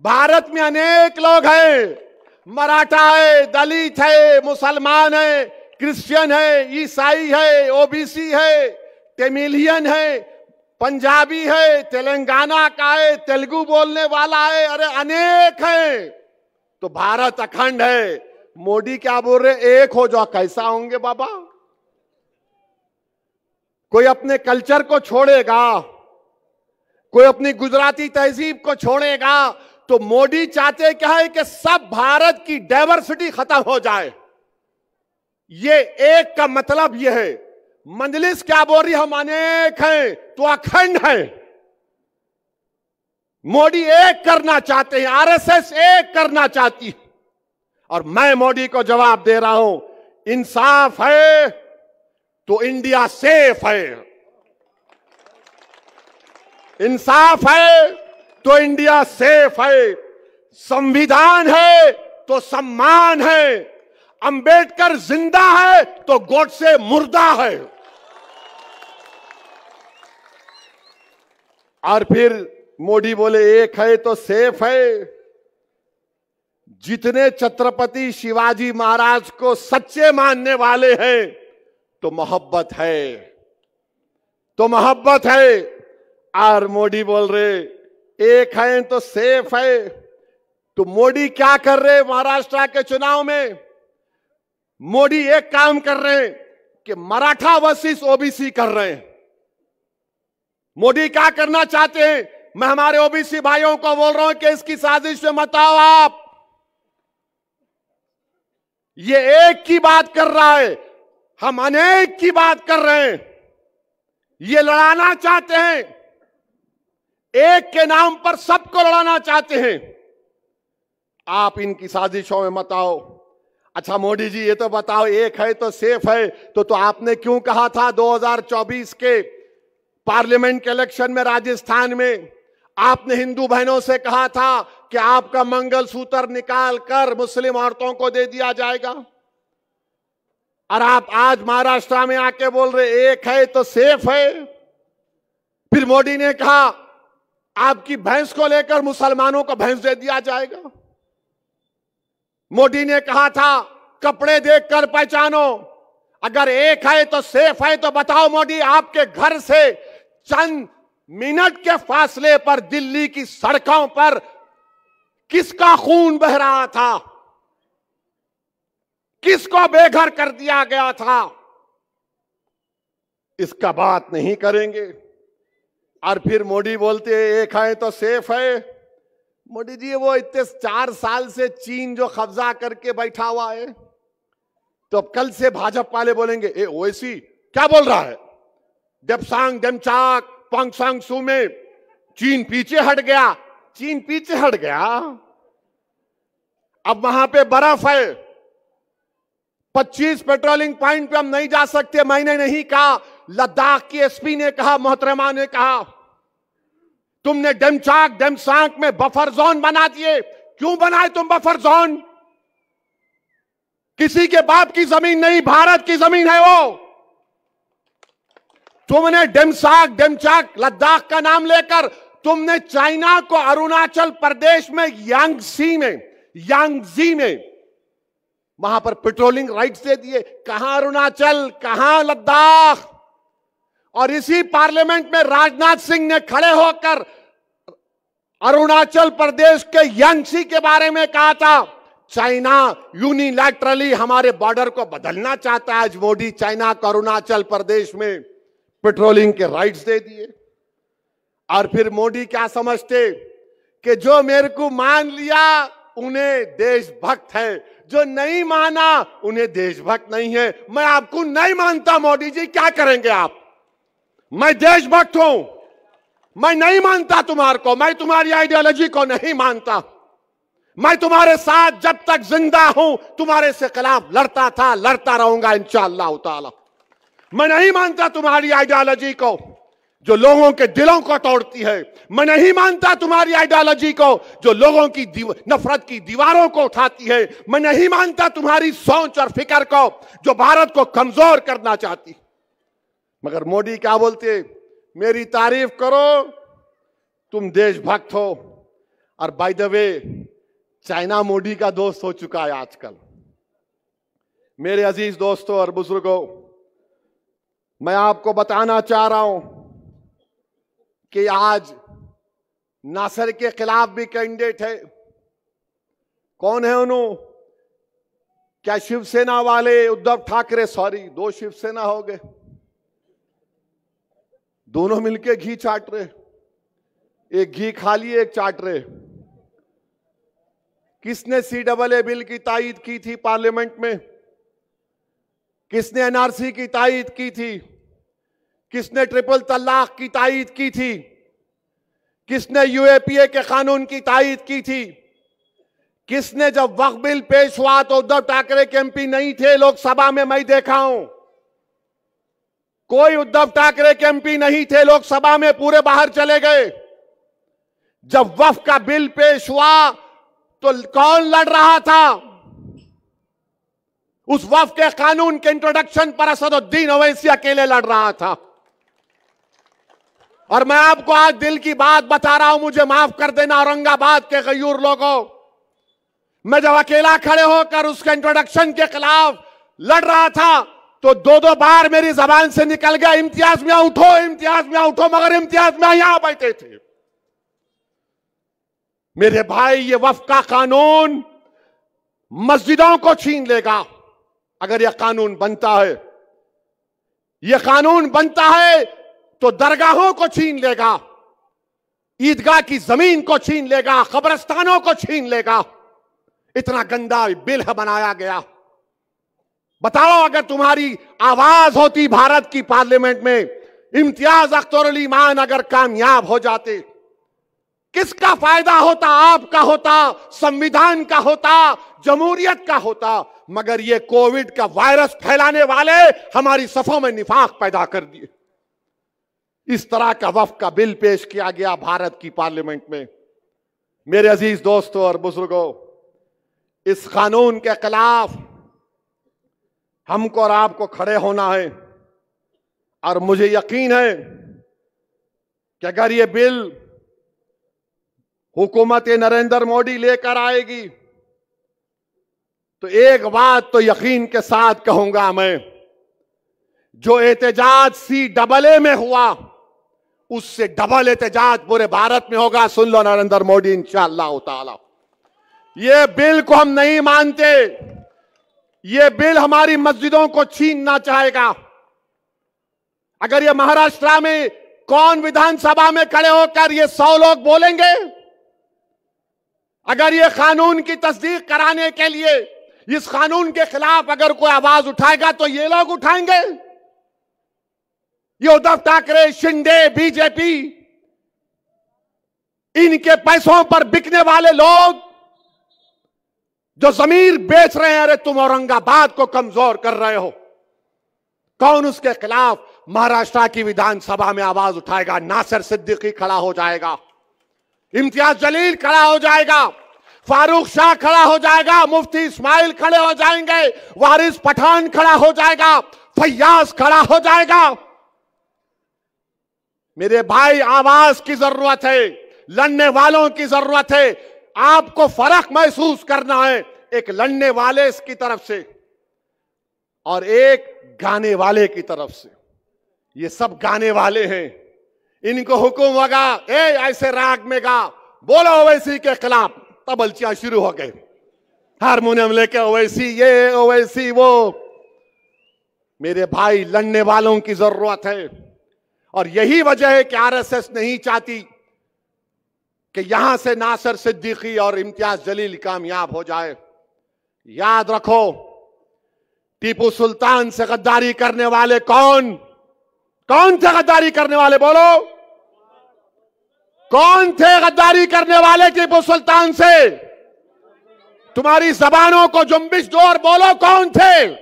भारत में अनेक लोग हैं, मराठा है, दलित है, मुसलमान है, क्रिश्चियन है, ईसाई है, ओबीसी है, तमिलियन है, पंजाबी है, तेलंगाना का है, तेलुगु बोलने वाला है, अरे अनेक है। तो भारत अखंड है। मोदी क्या बोल रहे? एक हो जाओ। कैसा होंगे बाबा? कोई अपने कल्चर को छोड़ेगा, कोई अपनी गुजराती तहजीब को छोड़ेगा, तो मोदी चाहते क्या है कि सब भारत की डाइवर्सिटी खत्म हो जाए। ये एक का मतलब ये है। मंजलिस क्या बोल रही? हम अनेक हैं तो अखंड है। मोदी एक करना चाहते हैं, आरएसएस एक करना चाहती है। और मैं मोदी को जवाब दे रहा हूं, इंसाफ है तो इंडिया सेफ है, इंसाफ है तो इंडिया सेफ है, संविधान है तो सम्मान है, अंबेडकर जिंदा है तो गोडसे मुर्दा है। और फिर मोदी बोले एक है तो सेफ है। जितने छत्रपति शिवाजी महाराज को सच्चे मानने वाले हैं तो मोहब्बत है, तो मोहब्बत है। और मोदी बोल रहे एक है तो सेफ है। तो मोदी क्या कर रहे महाराष्ट्र के चुनाव में? मोदी एक काम कर रहे हैं कि मराठा वर्सेस ओबीसी कर रहे हैं। मोदी क्या करना चाहते हैं? मैं हमारे ओबीसी भाइयों को बोल रहा हूं कि इसकी साजिश में मत आओ आप। ये एक की बात कर रहा है, हम अनेक की बात कर रहे हैं। ये लड़ाना चाहते हैं, एक के नाम पर सबको लड़ाना चाहते हैं। आप इनकी साजिशों में मत आओ। अच्छा मोदी जी ये तो बताओ, एक है तो सेफ है, तो आपने क्यों कहा था 2024 के पार्लियामेंट के इलेक्शन में राजस्थान में आपने हिंदू बहनों से कहा था कि आपका मंगलसूत्र निकाल कर मुस्लिम औरतों को दे दिया जाएगा? और आप आज महाराष्ट्र में आके बोल रहे एक है तो सेफ है। फिर मोदी ने कहा आपकी भैंस को लेकर मुसलमानों को भैंस दे दिया जाएगा। मोदी ने कहा था कपड़े देखकर पहचानो, अगर एक है तो सेफ है। तो बताओ मोदी, आपके घर से चंद मिनट के फासले पर दिल्ली की सड़कों पर किसका खून बह रहा था, किसको बेघर कर दिया गया था, इसका बात नहीं करेंगे। और फिर मोदी बोलते हैं एक है तो सेफ है। मोदी जी, वो इतने 4 साल से चीन जो कब्जा करके बैठा हुआ है, तो अब कल से भाजपा वाले बोलेंगे ए ओवैसी क्या बोल रहा है, डेप्सांग डेमचाक पोंगसांग सू में चीन पीछे हट गया। चीन पीछे हट गया, अब वहां पे बर्फ है, 25 पेट्रोलिंग पॉइंट पे हम नहीं जा सकते। मैंने नहीं कहा, लद्दाख की एसपी ने कहा, मोहतरमा ने कहा। तुमने डेमचाक डेमसांग में बफर जोन बना दिए। क्यों बनाए तुम बफर जोन? किसी के बाप की जमीन नहीं, भारत की जमीन है वो। तुमने डेमचाक लद्दाख का नाम लेकर तुमने चाइना को अरुणाचल प्रदेश में यांगजी में वहां पर पेट्रोलिंग राइट्स दे दिए। कहां अरुणाचल, कहां लद्दाख। और इसी पार्लियामेंट में राजनाथ सिंह ने खड़े होकर अरुणाचल प्रदेश के यांगसी के बारे में कहा था, चाइना यूनिलैटरली हमारे बॉर्डर को बदलना चाहता है। आज मोदी चाइना को अरुणाचल प्रदेश में पेट्रोलिंग के राइट्स दे दिए। और फिर मोदी क्या समझते कि जो मेरे को मान लिया उन्हें देशभक्त है, जो नहीं माना उन्हें देशभक्त नहीं है। मैं आपको नहीं मानता मोदी जी, क्या करेंगे आप? मैं देशभक्त हूं, मैं नहीं मानता तुम्हारे को, मैं तुम्हारी आइडियोलॉजी को नहीं मानता। मैं तुम्हारे साथ जब तक जिंदा हूं तुम्हारे से खिलाफ लड़ता था, लड़ता रहूंगा इंशाअल्लाह ताला। मैं नहीं मानता तुम्हारी आइडियोलॉजी को जो लोगों के दिलों को तोड़ती है। मैं नहीं मानता तुम्हारी आइडियोलॉजी को जो लोगों की नफरत की दीवारों को उठाती है। मैं नहीं मानता तुम्हारी सोच और फिक्र को जो भारत को कमजोर करना चाहती। मगर मोदी क्या बोलते, मेरी तारीफ करो, तुम देशभक्त हो। और by the way, China Modi का दोस्त हो चुका है आजकल। मेरे अजीज दोस्तों और बुजुर्गों, मैं आपको बताना चाह रहा हूं कि आज नासर के खिलाफ भी कैंडिडेट है। कौन है उन्होंने? क्या शिवसेना वाले उद्धव ठाकरे, सॉरी 2 शिवसेना हो गए, दोनों मिलके घी चाट रहे। एक घी खा लिए, एक चाट रहे। किसने CAA बिल की तायीद की थी पार्लियामेंट में? किसने NRC की तायीद की थी? किसने ट्रिपल तलाक की तायीद की थी? किसने UAPA के कानून की तायीद की थी? किसने, जब वक्फ बिल पेश हुआ तो उद्धव ठाकरे के MP नहीं थे लोकसभा में, मैं देखा हूं। कोई उद्धव ठाकरे के MP नहीं थे लोकसभा में, पूरे बाहर चले गए। जब वक्फ का बिल पेश हुआ तो कौन लड़ रहा था? उस वक्फ के कानून के इंट्रोडक्शन पर असदुद्दीन ओवैसी अकेले लड़ रहा था। और मैं आपको आज दिल की बात बता रहा हूं, मुझे माफ कर देना औरंगाबाद के गयूर लोगों, मैं जब अकेला खड़े होकर उसके इंट्रोडक्शन के खिलाफ लड़ रहा था तो 2-2 बार मेरी जबान से निकल गया, इम्तियाज मियां उठो, इम्तियाज मियां उठो, मगर इम्तियाज मियां यहां बैठे थे। मेरे भाई, ये वक्फ का कानून मस्जिदों को छीन लेगा अगर यह कानून बनता है। यह कानून बनता है तो दरगाहों को छीन लेगा, ईदगाह की जमीन को छीन लेगा, कब्रिस्तानों को छीन लेगा। इतना गंदा बिल है बनाया गया। बताओ, अगर तुम्हारी आवाज होती भारत की पार्लियामेंट में, इम्तियाज अख्तर अली मान अगर कामयाब हो जाते, किसका फायदा होता? आपका होता, संविधान का होता, जमहूरियत का होता। मगर ये कोविड का वायरस फैलाने वाले हमारी सफों में निफाक पैदा कर दिए। इस तरह का वक्फ का बिल पेश किया गया भारत की पार्लियामेंट में। मेरे अजीज दोस्तों और बुजुर्गों, इस कानून के खिलाफ हमको और आपको खड़े होना है। और मुझे यकीन है कि अगर ये बिल हुकूमत नरेंद्र मोदी लेकर आएगी तो एक बात तो यकीन के साथ कहूंगा मैं, जो एहतजाज CAA में हुआ उससे डबल एहतजाज पूरे भारत में होगा। सुन लो नरेंद्र मोदी, इंशाअल्लाह ताला। ये बिल को हम नहीं मानते। ये बिल हमारी मस्जिदों को छीनना चाहेगा। अगर ये महाराष्ट्र में कौन विधानसभा में खड़े होकर ये 100 लोग बोलेंगे? अगर ये कानून की तस्दीक कराने के लिए इस कानून के खिलाफ अगर कोई आवाज उठाएगा तो ये लोग उठाएंगे। ये उद्धव ठाकरे, शिंदे, बीजेपी, इनके पैसों पर बिकने वाले लोग जो जमीर बेच रहे हैं, अरे तुम औरंगाबाद को कमजोर कर रहे हो। कौन उसके खिलाफ महाराष्ट्र की विधानसभा में आवाज उठाएगा? नासिर सिद्दीकी खड़ा हो जाएगा, इम्तियाज जलील खड़ा हो जाएगा, फारूक शाह खड़ा हो जाएगा, मुफ्ती इस्माइल खड़े हो जाएंगे, वारिस पठान खड़ा हो जाएगा, फैयाज खड़ा हो जाएगा। मेरे भाई, आवाज की जरूरत है, लड़ने वालों की जरूरत है। आपको फर्क महसूस करना है, एक लड़ने वाले की तरफ से और एक गाने वाले की तरफ से। ये सब गाने वाले हैं, इनको हुक्म होगा ऐसे राग में गा, बोलो ओवैसी के खिलाफ, तबलचियां शुरू हो गए, हारमोनियम लेके ओवैसी ये ओवैसी वो। मेरे भाई, लड़ने वालों की जरूरत है और यही वजह है कि RSS नहीं चाहती कि यहां से नासिर सिद्दीकी और इम्तियाज जलील कामयाब हो जाए। याद रखो, टीपू सुल्तान से गद्दारी करने वाले कौन थे? गद्दारी करने वाले बोलो, कौन थे गद्दारी करने वाले टीपू सुल्तान से? तुम्हारी जबानों को जुम्बिश दो और बोलो, कौन थे?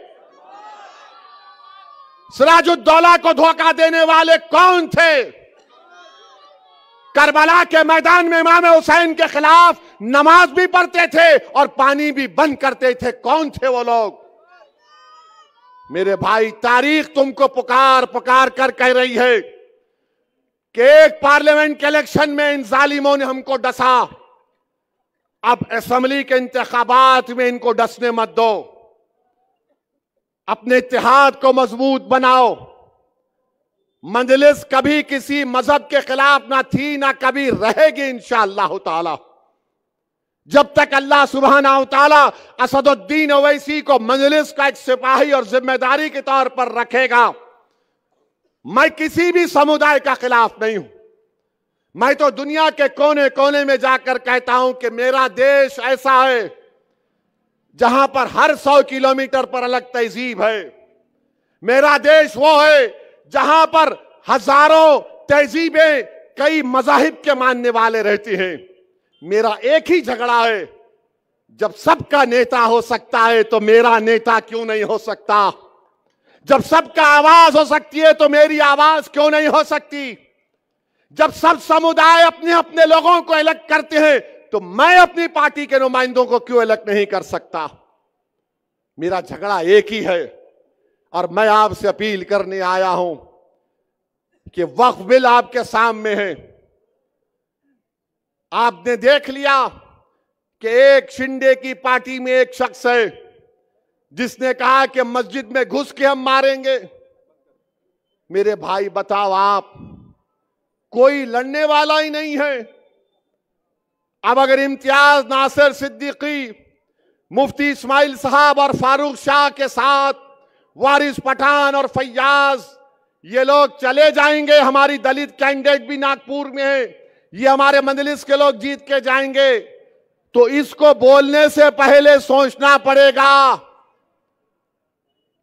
सिराजुद्दौला को धोखा देने वाले कौन थे? करबला के मैदान में इमाम हुसैन के खिलाफ नमाज भी पढ़ते थे और पानी भी बंद करते थे, कौन थे वो लोग? मेरे भाई, तारीख तुमको पुकार पुकार कर कह रही है कि एक पार्लियामेंट के इलेक्शन में इन जालिमों ने हमको डसा, अब असेंबली के इंतखाबात में इनको डसने मत दो। अपने इत्तेहाद को मजबूत बनाओ। मजलिस कभी किसी मजहब के खिलाफ ना थी, ना कभी रहेगी इंशाअल्लाह ताला। जब तक अल्लाह सुब्हानहू ताला असदुद्दीन ओवैसी को मजलिस का एक सिपाही और जिम्मेदारी के तौर पर रखेगा, मैं किसी भी समुदाय का खिलाफ नहीं हूं। मैं तो दुनिया के कोने कोने में जाकर कहता हूं कि मेरा देश ऐसा है जहां पर हर 100 किलोमीटर पर अलग तहजीब है। मेरा देश वो है जहां पर हजारों तहजीबें, कई मजाहिब के मानने वाले रहते हैं। मेरा एक ही झगड़ा है, जब सबका नेता हो सकता है तो मेरा नेता क्यों नहीं हो सकता? जब सबका आवाज हो सकती है तो मेरी आवाज क्यों नहीं हो सकती? जब सब समुदाय अपने अपने लोगों को अलग करते हैं तो मैं अपनी पार्टी के नुमाइंदों को क्यों अलग नहीं कर सकता? मेरा झगड़ा एक ही है और मैं आपसे अपील करने आया हूं कि वक्फ बिल आपके सामने है। आपने देख लिया कि एक शिंदे की पार्टी में एक शख्स है जिसने कहा कि मस्जिद में घुस के हम मारेंगे। मेरे भाई बताओ, आप कोई लड़ने वाला ही नहीं है। अब अगर इम्तियाज, नासिर सिद्दीकी, मुफ्ती इस्माइल साहब और फारूक शाह के साथ वारिस पठान और फैयाज ये लोग चले जाएंगे, हमारी दलित कैंडिडेट भी नागपुर में है, ये हमारे मजलिस के लोग जीत के जाएंगे, तो इसको बोलने से पहले सोचना पड़ेगा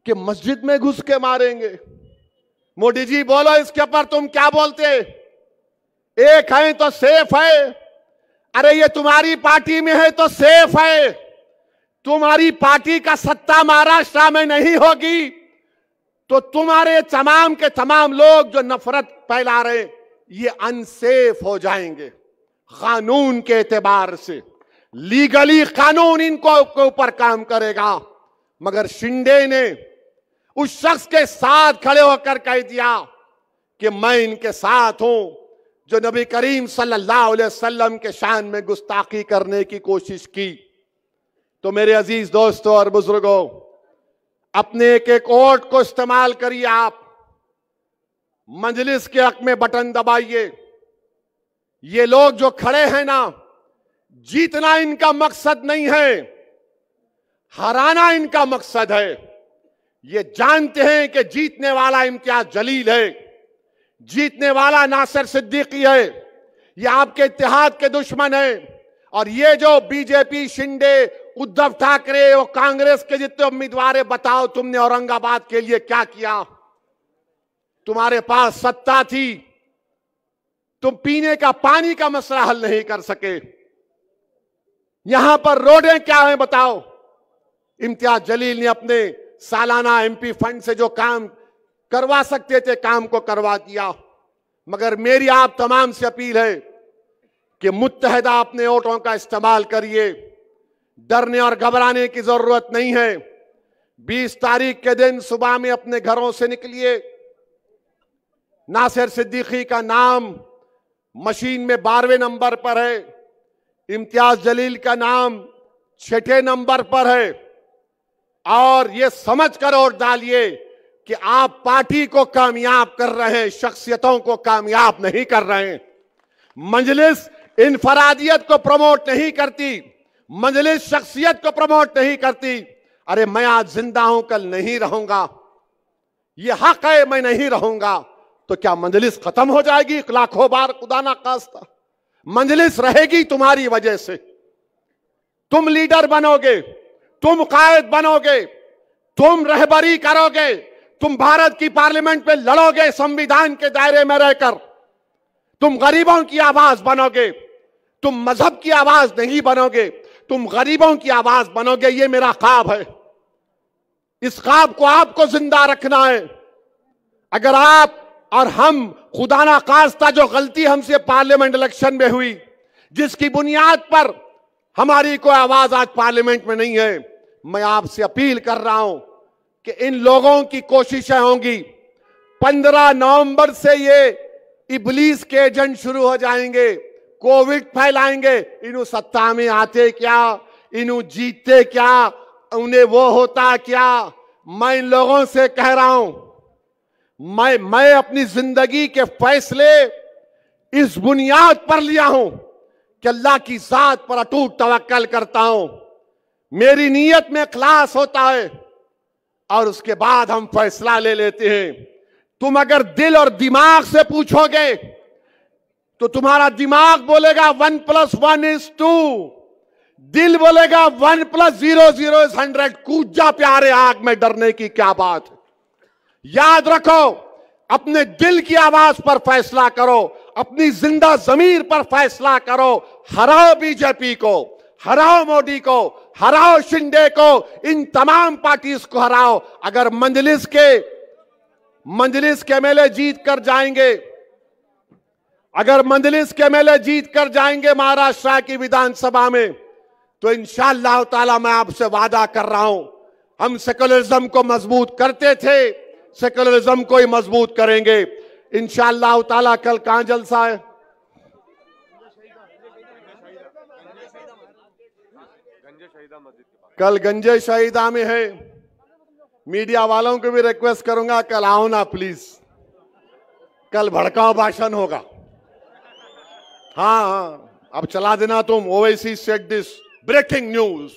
कि मस्जिद में घुस के मारेंगे। मोदी जी बोलो, इसके ऊपर तुम क्या बोलते? एक है तो सेफ है। अरे ये तुम्हारी पार्टी में है तो सेफ है। तुम्हारी पार्टी का सत्ता महाराष्ट्र में नहीं होगी तो तुम्हारे तमाम के तमाम लोग जो नफरत फैला रहे ये अनसेफ हो जाएंगे। कानून के एतबार से लीगली कानून इनको ऊपर काम करेगा। मगर शिंदे ने उस शख्स के साथ खड़े होकर कह दिया कि मैं इनके साथ हूं जो नबी करीम सल्लल्लाहु अलैहि वसल्लम के शान में गुस्ताखी करने की कोशिश की। तो मेरे अजीज दोस्तों और बुजुर्गों, अपने एक एक वोट को इस्तेमाल करिए। आप मजलिस के हक में बटन दबाइए। ये लोग जो खड़े हैं ना, जीतना इनका मकसद नहीं है, हराना इनका मकसद है। ये जानते हैं कि जीतने वाला इम्तियाज जलील है, जीतने वाला नासिर सिद्दीकी है। ये आपके इत्तेहाद के दुश्मन है। और ये जो बीजेपी, शिंदे, उद्धव ठाकरे और कांग्रेस के जितने उम्मीदवार, बताओ तुमने औरंगाबाद के लिए क्या किया? तुम्हारे पास सत्ता थी, तुम पीने का पानी का मसला हल नहीं कर सके। यहां पर रोडें क्या हैं बताओ? इम्तियाज जलील ने अपने सालाना एमपी फंड से जो काम करवा सकते थे, काम को करवा दिया। मगर मेरी आप तमाम से अपील है कि मुत्तहदा अपने वोटों का इस्तेमाल करिए। डरने और घबराने की जरूरत नहीं है। 20 तारीख के दिन सुबह में अपने घरों से निकलिए। नासिर सिद्दीकी का नाम मशीन में 12वें नंबर पर है, इम्तियाज जलील का नाम 6ठे नंबर पर है। और ये समझ कर वोट डालिए कि आप पार्टी को कामयाब कर रहे हैं, शख्सियतों को कामयाब नहीं कर रहे हैं। मजलिस इनफरादियत को प्रमोट नहीं करती, मजलिस शख्सियत को प्रमोट नहीं करती। अरे मैं आज जिंदा हूं, कल नहीं रहूंगा, ये हक है, मैं नहीं रहूंगा। तो क्या मजलिस खत्म हो जाएगी? लाखों बार खुदा ना खास्ता, मजलिस रहेगी तुम्हारी वजह से। तुम लीडर बनोगे, तुम कायद बनोगे, तुम रहबरी करोगे, तुम भारत की पार्लियामेंट में लड़ोगे संविधान के दायरे में रहकर। तुम गरीबों की आवाज बनोगे, तुम मजहब की आवाज नहीं बनोगे, तुम गरीबों की आवाज बनोगे। ये मेरा ख्वाब है। इस ख्वाब को आपको जिंदा रखना है। अगर आप और हम, खुदा ना खास्ता जो गलती हमसे पार्लियामेंट इलेक्शन में हुई, जिसकी बुनियाद पर हमारी कोई आवाज आज पार्लियामेंट में नहीं है, मैं आपसे अपील कर रहा हूं कि इन लोगों की कोशिशें होंगी। 15 नवंबर से ये इबलीस के एजेंट शुरू हो जाएंगे, कोविड फैलाएंगे। इन्हों सत्ता में आते क्या, इन्हों जीतते क्या, उन्हें वो होता क्या? मैं इन लोगों से कह रहा हूं, मैं अपनी जिंदगी के फैसले इस बुनियाद पर लिया हूं कि अल्लाह की जात पर अटूट तवक्कल करता हूं। मेरी नीयत में इखलास होता है और उसके बाद हम फैसला ले लेते हैं। तुम अगर दिल और दिमाग से पूछोगे तो तुम्हारा दिमाग बोलेगा 1 + 1 = 2, दिल बोलेगा 1 + 0 = 100। कूद जा प्यारे आग में, डरने की क्या बात है। याद रखो, अपने दिल की आवाज पर फैसला करो, अपनी जिंदा जमीर पर फैसला करो। हराओ बीजेपी को, हराओ मोदी को, हराओ शिंदे को, इन तमाम पार्टीज को हराओ। अगर मजलिस के एमएलए जीत कर जाएंगे, अगर मजलिस के एमएलए जीत कर जाएंगे महाराष्ट्र की विधानसभा में, तो इंशाअल्लाह ताला मैं आपसे वादा कर रहा हूं, हम सेकुलरिज्म को मजबूत करते थे, सेकुलरिज्म को ही मजबूत करेंगे इंशाअल्लाह ताला। कल कहां जलसा है? कल गंजे शहीदा में है। मीडिया वालों को भी रिक्वेस्ट करूंगा, कल आओ ना प्लीज। कल भड़काऊ भाषण होगा। हाँ, अब चला देना तुम। Owaisi said this, breaking news.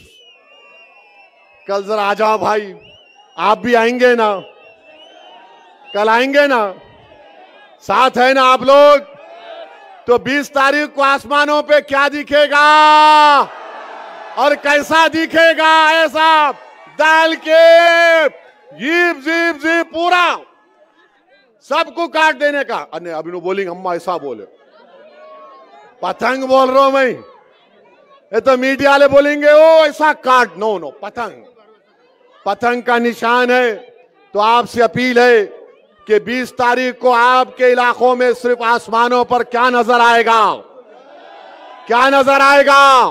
कल जरा आ जाओ भाई, आप भी आएंगे ना? कल आएंगे ना? साथ है ना आप लोग? तो 20 तारीख को आसमानों पे क्या दिखेगा और कैसा दिखेगा? ऐसा डाल के जीप जीप जीप पूरा सबको काट देने का। अरे अभी नो बोलेंगे, हम ऐसा बोले, पतंग बोल रहा हूं मैं। ये तो मीडिया वाले बोलेंगे ओ ऐसा काट। नो नो, पतंग, पतंग का निशान है। तो आपसे अपील है कि 20 तारीख को आपके इलाकों में सिर्फ आसमानों पर क्या नजर आएगा? क्या नजर आएगा?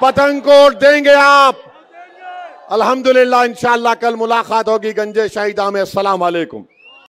पतंग को वोट देंगे आप। अल्हम्दुलिल्लाह, इंशाअल्लाह कल मुलाकात होगी गंजे शहीदा में। अस्सलाम वालेकुम।